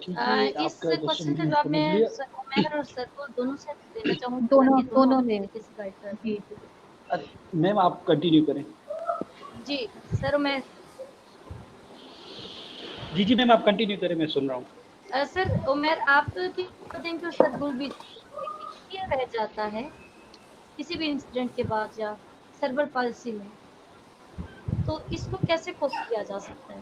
Speaker 3: ठीक है,
Speaker 2: इस
Speaker 3: आपका क्वेश्चन
Speaker 2: क्वेश्चन का
Speaker 3: मैंने
Speaker 2: जवाब
Speaker 3: समझ
Speaker 2: मैं
Speaker 3: लिया।
Speaker 2: उमैर और सर को दोनों से देना चाहूँगी
Speaker 5: दोनों
Speaker 2: ताकि दोनों
Speaker 5: दोनों
Speaker 2: अपने
Speaker 5: ने
Speaker 2: तरीके से गाइड कर
Speaker 5: जी, जी।
Speaker 3: मैम आप कंटिन्यू करें।
Speaker 2: जी, सर उमैर।
Speaker 3: जी जी मैम, आप कंटिन्यू करें, मैं सुन रहा हूँ।
Speaker 2: सर उमैर आप क्या कहते हैं कि सर गुलबी क्या रह जाता है किसी भी इंसिडेंट के बाद या सर्वर पॉलिसी में, तो इसको कैसे कोप किया जा सकता है?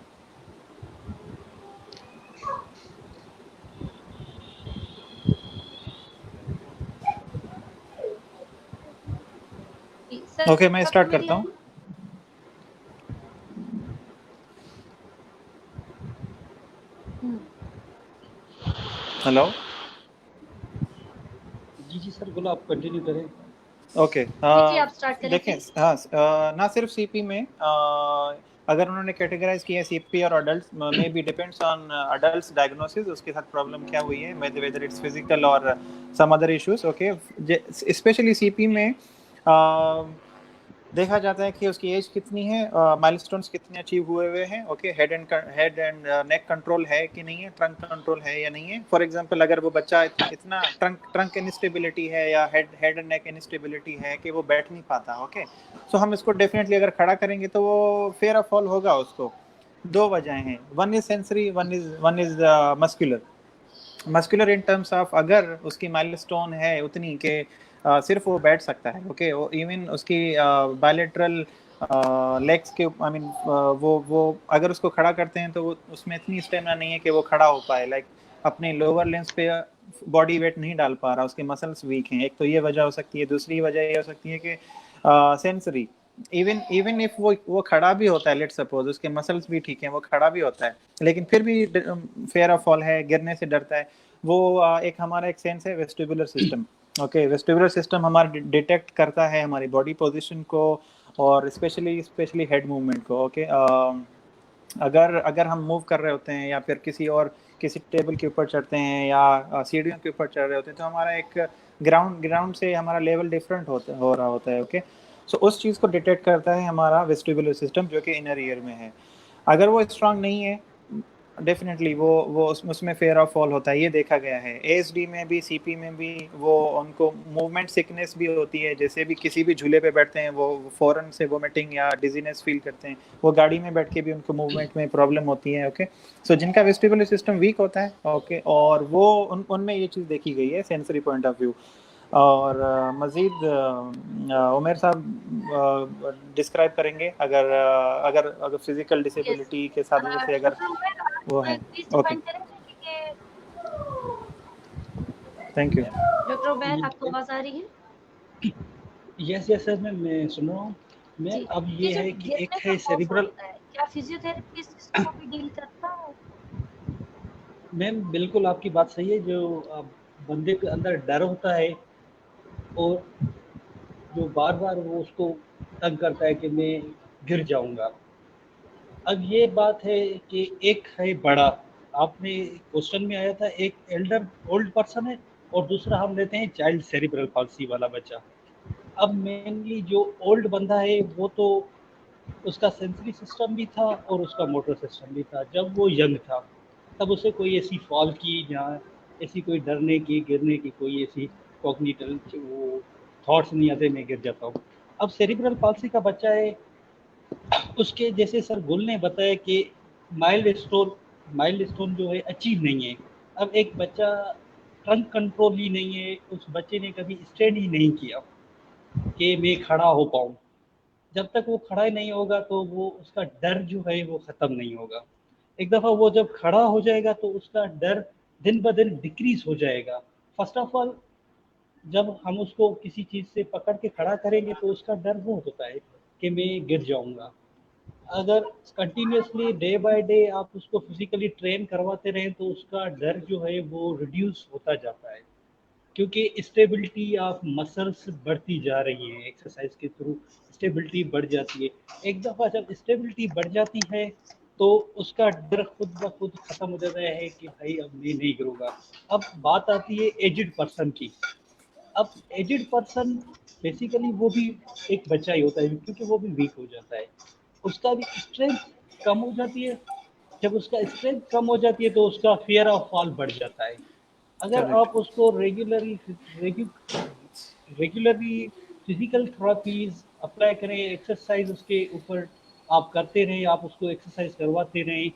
Speaker 2: जी, सर
Speaker 4: ओके, मैं
Speaker 2: आपको
Speaker 4: स्टार्ट
Speaker 2: मेरी
Speaker 4: करता हूँ। हेलो।
Speaker 3: जी जी सर बोलो, आप कंटिन्यू करें।
Speaker 4: ओके।
Speaker 2: जी आप स्टार्ट करें
Speaker 4: देखें,
Speaker 2: प्लीज।
Speaker 4: हाँ, ना सिर्फ सीपी में, अगर उन्होंने कैटेगराइज किया सीपी और अडल्ट में भी डिपेंड्स ऑन अडल्ट्स डायग्नोसिस, उसके साथ प्रॉब्लम क्या हुई है, वेदर इट्स फिजिकल और some other issues. Okay, specially CP में देखा जाता है कि उसकी एज कितनी है, माइलस्टोन्स कितने अचीव हुए हैं। Okay, head and neck control है कि नहीं है, ट्रंक कंट्रोल है या नहीं है। फॉर एग्जांपल, अगर वो बच्चा इतना ट्रंक इंस्टेबिलिटी है या हेड एंड नेक इंस्टेबिलिटी है कि वो बैठ नहीं पाता, ओके, सो हम इसको डेफिनेटली अगर खड़ा करेंगे तो वो फेयर ऑफ फॉल होगा उसको। दो वजह हैं, one is sensory, one is muscular in terms of, अगर उसकी माइलस्टोन है उतनी के सिर्फ वो बैठ सकता है। ओके, वो इवन उसकी बायलेटरल लेग्स के आई मीन वो अगर उसको खड़ा करते हैं तो वो उसमें इतनी स्टेमिना नहीं है कि वो खड़ा हो पाए, लाइक अपने लोअर लिम्स पे बॉडी वेट नहीं डाल पा रहा, उसके मसल्स वीक हैं। एक तो ये वजह हो सकती है, दूसरी वजह ये हो सकती है कि सेंसरी, इवन इवन इफ वो खड़ा भी होता है, लेट्स सपोज उसके मसल्स भी ठीक हैं, वो खड़ा भी होता है, लेकिन फिर भी फेयर ऑफ फॉल है, गिरने से डरता है। वो एक हमारा एक सेंस है vestibular system. Okay, vestibular system हमारा डिटेक्ट करता है हमारी बॉडी पोजीशन को और स्पेशली हेड मूवमेंट को। ओके, अगर अगर हम मूव कर रहे होते हैं या फिर किसी टेबल के ऊपर चढ़ते हैं या सीढ़ियों के ऊपर चढ़ रहे होते हैं, तो हमारा एक ग्राउंड से हमारा लेवल डिफरेंट हो रहा होता है। ओके, सो उस चीज़ को डिटेक्ट करता है हमारा वेस्टिबुलर सिस्टम, जो कि इनर ईयर में है। अगर वो स्ट्रांग नहीं है, डेफिनेटली वो उसमें फेयर ऑफ फॉल होता है, ये देखा गया है। एएसडी में भी, सीपी में भी वो उनको मूवमेंट सिकनेस भी होती है, जैसे भी किसी भी झूले पे बैठते हैं वो फौरन से वोमिटिंग या डिजीनेस फील करते हैं, वो गाड़ी में बैठ के भी उनको मूवमेंट में प्रॉब्लम होती है। ओके, सो जिनका वेस्टिबुलर सिस्टम वीक होता है, ओके, और वो उनमें ये चीज़ देखी गई है सेंसरी पॉइंट ऑफ व्यू। और मज़ीद उमेर साहब डिस्क्राइब करेंगे अगर अगर अगर फिजिकल डिसेबिलिटी के साथ जैसे अगर
Speaker 2: डॉक्टर उमर, आप
Speaker 4: वो है।
Speaker 2: प्लीज
Speaker 4: ओके,
Speaker 2: डिफाइन करेंगे कि
Speaker 4: थैंक यू।
Speaker 2: डॉक्टर उमर, आपको आवाज आ रही है?
Speaker 3: यस यस सर, मैं सुन रहा हूँ। मैं
Speaker 2: जी,
Speaker 3: अब
Speaker 2: ये
Speaker 3: ये
Speaker 2: जो
Speaker 3: है कि एक
Speaker 2: गिरने का
Speaker 3: है
Speaker 2: खौफ
Speaker 3: सेरिब्रल।
Speaker 2: होता है, क्या फिजियोथेरेपी इस चीज को भी डील करता है?
Speaker 3: मैम बिल्कुल आपकी बात सही है। जो बंदे के अंदर डर होता है और जो बार बार वो उसको तंग करता है कि मैं गिर जाऊंगा। अब ये बात है कि एक है बड़ा, आपने क्वेश्चन में आया था, एक ओल्ड पर्सन है और दूसरा हम लेते हैं चाइल्ड सेरिब्रल पॉल्सी वाला बच्चा। अब मेनली जो ओल्ड बंदा है वो तो उसका सेंसरी सिस्टम भी था और उसका मोटर सिस्टम भी था। जब वो यंग था तब उसे कोई ऐसी फॉल की या ऐसी कोई डरने की गिरने की कोई ऐसी कॉग्निटल वो थॉट्स नहीं आते मैं गिर जाता हूँ। अब सेरिब्रल पॉल्सी का बच्चा है, उसके जैसे सर गुल ने बताया कि माइल्ड स्टोन जो है अचीव नहीं है। अब एक बच्चा ट्रंक कंट्रोल ही नहीं है, उस बच्चे ने कभी स्टैंड ही नहीं किया कि मैं खड़ा हो पाऊँ। जब तक वो खड़ा ही नहीं होगा तो वो उसका डर जो है वो ख़त्म नहीं होगा। एक दफ़ा वो जब खड़ा हो जाएगा तो उसका डर दिन ब दिन डिक्रीज़ हो जाएगा। फर्स्ट ऑफ ऑल, जब हम उसको किसी चीज़ से पकड़ के खड़ा करेंगे तो उसका डर वो होता है कि मैं गिर जाऊँगा। अगर कंटिन्यूअसली डे बाय डे आप उसको फिज़िकली ट्रेन करवाते रहें तो उसका डर जो है वो रिड्यूस होता जाता है, क्योंकि स्टेबिलिटी ऑफ मसल्स बढ़ती जा रही है, एक्सरसाइज के थ्रू स्टेबिलिटी बढ़ जाती है। एक दफ़ा जब स्टेबिलिटी बढ़ जाती है तो उसका डर खुद ब खुद ख़त्म हो जाता है कि भाई अब मैं नहीं गिरूँगा। अब बात आती है एजिड पर्सन की। अब एजिड पर्सन बेसिकली वो भी एक बच्चा ही होता है, क्योंकि वो भी वीक हो जाता है, उसका भी स्ट्रेंथ कम हो जाती है। जब उसका स्ट्रेंथ कम हो जाती है तो उसका फियर ऑफ फॉल बढ़ जाता है। अगर
Speaker 4: करेक्ट।
Speaker 3: आप उसको रेगुलरली फिजिकल थेरापीज अप्लाई करें, एक्सरसाइज उसके ऊपर आप करते रहें, आप उसको एक्सरसाइज करवाते रहें,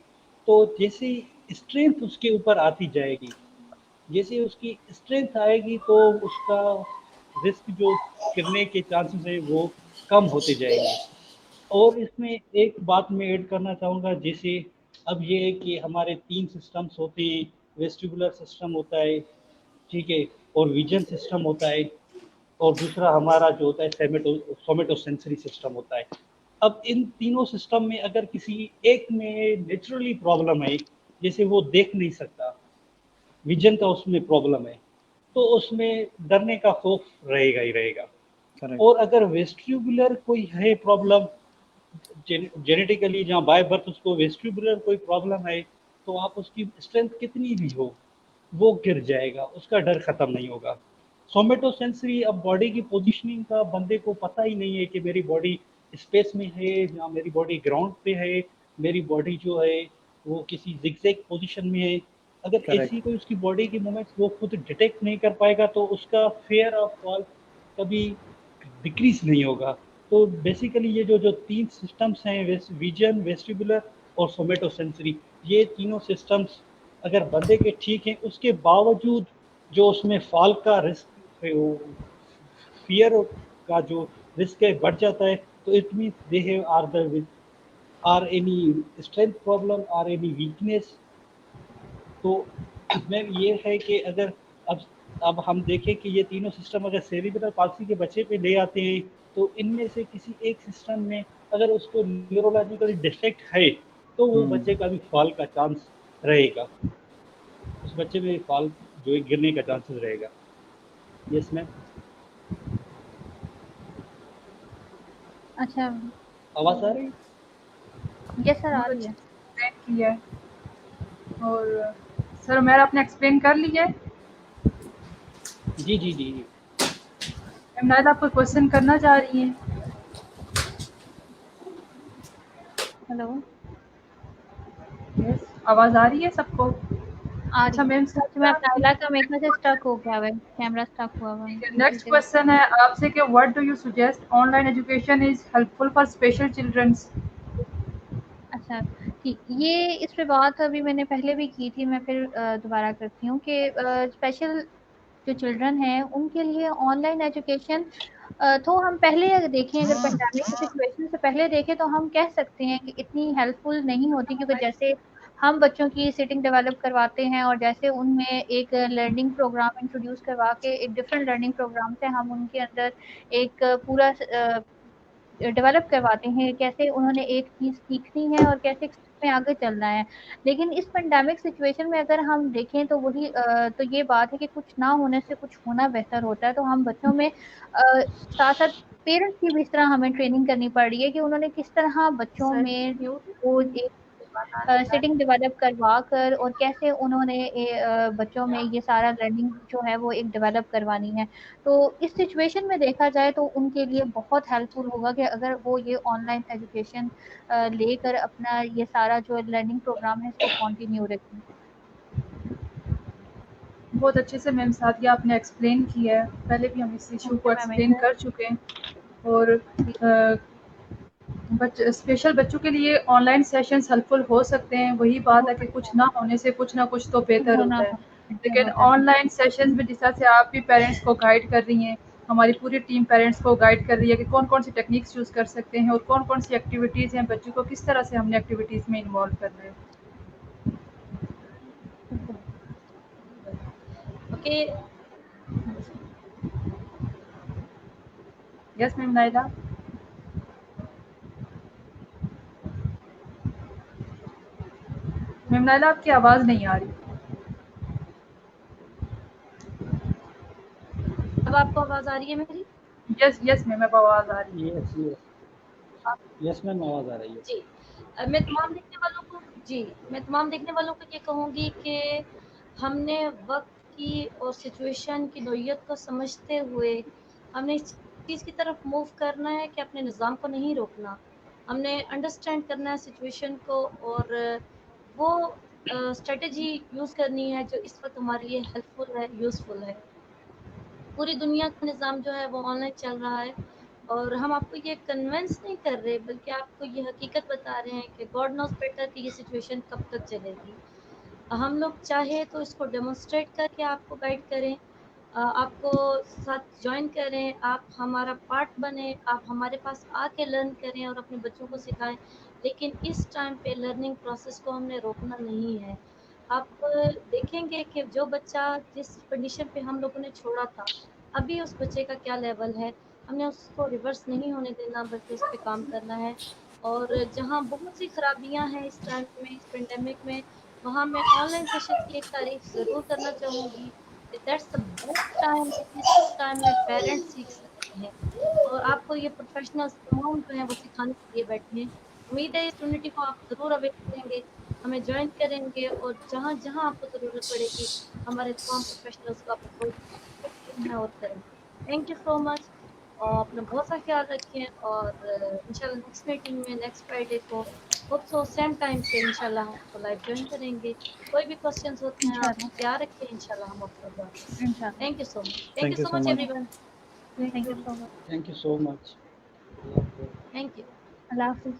Speaker 3: तो जैसे स्ट्रेंथ उसके ऊपर आती जाएगी, जैसे उसकी स्ट्रेंथ आएगी तो उसका रिस्क जो गिरने के चांसेस है वो कम होते जाएंगे। और इसमें एक बात मैं ऐड करना चाहूँगा, जैसे अब ये है कि हमारे 3 सिस्टम्स होते हैं, वेस्टिबुलर सिस्टम होता है, ठीक है, और विजन सिस्टम होता है, और दूसरा हमारा जो होता है सोमेटोसेंसरी सिस्टम होता है। अब इन तीनों सिस्टम में अगर किसी एक में नेचुरली प्रॉब्लम है, जैसे वो देख नहीं सकता, विजन का उसमें प्रॉब्लम है, तो उसमें डरने का खौफ रहेगा ही रहेगा।
Speaker 4: करेक्ट।
Speaker 3: और अगर वेस्टिबुलर कोई है प्रॉब्लम, जेनेटिकली जहाँ बाय बर्थ उसको वेस्टिबुलर कोई प्रॉब्लम है, तो आप उसकी स्ट्रेंथ कितनी भी हो वो गिर जाएगा, उसका डर खत्म नहीं होगा। सोमेटोसेंसरी, अब बॉडी की पोजीशनिंग का बंदे को पता ही नहीं है कि मेरी बॉडी स्पेस में है या मेरी बॉडी ग्राउंड पे है, मेरी बॉडी जो है वो किसी जिगजैग पोजीशन में है। अगर ऐसी
Speaker 4: करेक्ट।
Speaker 3: कोई उसकी बॉडी की मूवमेंट्स वो खुद डिटेक्ट नहीं कर पाएगा तो उसका फेयर ऑफ फॉल कभी डिक्रीज नहीं होगा। तो बेसिकली ये जो जो 3 सिस्टम्स हैं, विजन, वेस्टिबुलर और सोमेटोसेंसरी, ये तीनों सिस्टम्स अगर बंदे के ठीक हैं, उसके बावजूद जो उसमें फॉल का रिस्क है, वो फियर का जो रिस्क है बढ़ जाता है, So it means they have either with or any strength problem or any weakness. तो मैम ये है कि अगर अब हम देखें कि ये तीनों सिस्टम अगर सेरिब्रल पाल्सी के बच्चे पे ले आते हैं तो इनमें से किसी एक सिस्टम में अगर उसको न्यूरोलॉजिकल डिफेक्ट है तो वो बच्चे का भी फॉल का चांस रहेगा, उस बच्चे में फॉल जो है गिरने का चांसेस रहेगा। Yes ma'am.
Speaker 5: अच्छा,
Speaker 3: आवाज आ रही है?
Speaker 5: यस सर, आ
Speaker 1: बहुत
Speaker 5: रही
Speaker 1: अच्छे
Speaker 5: है।
Speaker 1: से एक्सप्लेन किया है। और सर मेरा आपने एक्सप्लेन कर लिया है।
Speaker 3: जी जी जी।
Speaker 1: मैम नायदा आप कोई क्वेश्चन करना चाह रही हैं?
Speaker 5: हेलो,
Speaker 1: यस, आवाज़ आ रही है सबको?
Speaker 5: आ
Speaker 1: अच्छा
Speaker 5: रही है।
Speaker 1: मैम
Speaker 5: तो मैं अपना अगला का मेरे ख्याल से स्टक हो गया है, कैमरा स्टक हुआ हुआ है।
Speaker 1: ठीक है, नेक्स्ट क्वेश्चन है आपसे कि what do you suggest online education is helpful for special childrens?
Speaker 5: अच्छा, ठीक। ये इस पे बात अभी मैंने पहले भी की थी, मैं फिर दोबारा करती हूँ कि स्पेशल जो चिल्ड्रन हैं उनके लिए ऑनलाइन एजुकेशन, तो हम पहले अगर देखें, अगर पेंडेमिक की सिचुएशन से पहले देखें तो हम कह सकते हैं कि इतनी हेल्पफुल नहीं होती, क्योंकि जैसे हम बच्चों की सिटिंग डेवलप करवाते हैं और जैसे उनमें एक लर्निंग प्रोग्राम इंट्रोड्यूस करवा के एक डिफरेंट लर्निंग प्रोग्राम से हम उनके अंदर एक पूरा डेवलप करवाते हैं, कैसे उन्होंने एक चीज़ सीखनी है और कैसे में आगे चलना है। लेकिन इस पेंडेमिक सिचुएशन में अगर हम देखें तो वही तो ये बात है कि कुछ ना होने से कुछ होना बेहतर होता है। तो हम बच्चों में साथ-साथ पेरेंट्स की भी इस तरह हमें ट्रेनिंग करनी पड़ रही है कि उन्होंने किस तरह बच्चों
Speaker 1: सर
Speaker 5: में
Speaker 1: म्यूट
Speaker 5: वो एक सेटिंग डेवलप करवा कर और कैसे उन्होंने बच्चों में ये सारा लर्निंग जो है वो एक डेवलप करवानी है। तो इस सिचुएशन में देखा जाए तो उनके लिए बहुत हेल्पफुल होगा कि अगर वो ये ऑनलाइन एजुकेशन लेकर अपना ये सारा जो लर्निंग प्रोग्राम है इसको कंटिन्यू रखें।
Speaker 1: बहुत अच्छे से मैम सादिया आपने एक्सप्लेन किया है। पहले भी हम इस इशू
Speaker 5: थैंक
Speaker 1: को
Speaker 5: यू मैम।
Speaker 1: एक्सप्लेन कर चुके हैं। और स्पेशल बच्चों के लिए ऑनलाइन सेशंस हेल्पफुल हो सकते हैं। वही बात
Speaker 5: हो
Speaker 1: है कि
Speaker 5: सकता
Speaker 1: कुछ ना होने से कुछ ना कुछ तो बेहतर
Speaker 5: होना
Speaker 1: होता है।
Speaker 5: बेहतर
Speaker 1: लेकिन
Speaker 5: होता है।
Speaker 1: ऑनलाइन सेशंस में जिस तरह से आप भी पेरेंट्स को गाइड कर रही हैं, हमारी पूरी टीम पेरेंट्स को गाइड कर रही है कि कौन-कौन सी टेक्निक्स यूज़ कर सकते हैं और कौन-कौन सी एक्टिविटीज़ हैं, बच्चों को किस तरह से हमने एक्टिविटीज़ में इन्वॉल्व करना है।
Speaker 5: बिल्कुल।
Speaker 2: Okay.
Speaker 1: Yes ma'am Naila? Ma'am Naila आपकी आवाज़ नहीं आ रही।
Speaker 2: अब आपको आवाज़ आ रही है मेरी?
Speaker 1: यस, यस मैम अब आवाज़ आ रही है।
Speaker 3: यस यस यस मैम, आवाज आ रही है।
Speaker 2: जी। मैं तमाम देखने वालों को मैं तमाम देखने वालों को ये कहूँगी कि हमने वक़्त की और सिचुएशन की नोयत को समझते हुए हमने इस चीज़ की तरफ मूव करना है कि अपने निज़ाम को नहीं रोकना। हमने अंडरस्टैंड करना है सिचुएशन को और वो स्ट्रैटेजी यूज़ करनी है जो इस वक़्त हमारे लिए हेल्पफुल है, यूज़फुल है। पूरी दुनिया का निज़ाम जो है वो ऑनलाइन चल रहा है और हम आपको ये कन्विंस नहीं कर रहे बल्कि आपको ये हकीकत बता रहे हैं कि गॉड नोज़ बेटर कि ये सिचुएशन कब तक चलेगी। हम लोग चाहे तो इसको डेमोंस्ट्रेट करके आपको गाइड करें, आपको साथ जॉइन करें, आप हमारा पार्ट बने, आप हमारे पास आके लर्न करें और अपने बच्चों को सिखाएँ। लेकिन इस टाइम पे लर्निंग प्रोसेस को हमने रोकना नहीं है। आप देखेंगे कि जो बच्चा जिस कंडीशन पे हम लोगों ने छोड़ा था, अभी उस बच्चे का क्या लेवल है, हमने उसको रिवर्स नहीं होने देना बल्कि उस पे काम करना है। और जहाँ बहुत सी खराबियाँ हैं इस टाइम में, इस पेंडेमिक में, वहाँ मैं ऑनलाइन सेशन की एक तारीफ़ ज़रूर करना चाहूँगी कि दैट्स द बेस्ट टाइम कि इस टाइम में पेरेंट्स सीख सकते हैं और आपको ये प्रोफेशनल्स तमाम जो हैं वो सिखाने के लिए बैठे हैं। उम्मीद है इस यूनिटी को आप ज़रूर अवेल करेंगे, हमें जॉइन करेंगे और जहाँ-जहाँ आपको ज़रूरत पड़ेगी, हमारे तमाम प्रोफेशनल्स को आप अप्रोच हैं और करेंगे। थैंक यू सो मच और अपना बहुत सा ख्याल रखें और इंशाल्लाह नेक्स्ट मीटिंग में नेक्स्ट फ्राइडे को होप सो सेम टाइम पे इंशाल्लाह हम आपको लाइव जॉइन करेंगे। कोई भी क्वेश्चंस होते हैं आप
Speaker 5: इंशाल्लाह,
Speaker 2: तैयार रखें, इंशाल्लाह हम आपका जवाब देंगे।
Speaker 5: इंशाल्लाह।
Speaker 2: Thank you so much. Thank
Speaker 4: Thank
Speaker 2: you
Speaker 4: you
Speaker 2: so
Speaker 4: so
Speaker 2: much
Speaker 4: much.
Speaker 2: Everyone.
Speaker 1: Thank
Speaker 5: thank
Speaker 1: you.
Speaker 5: You so much.
Speaker 3: Thank you so much.
Speaker 2: Thank you.
Speaker 5: अल्लाह हाफ़िज़।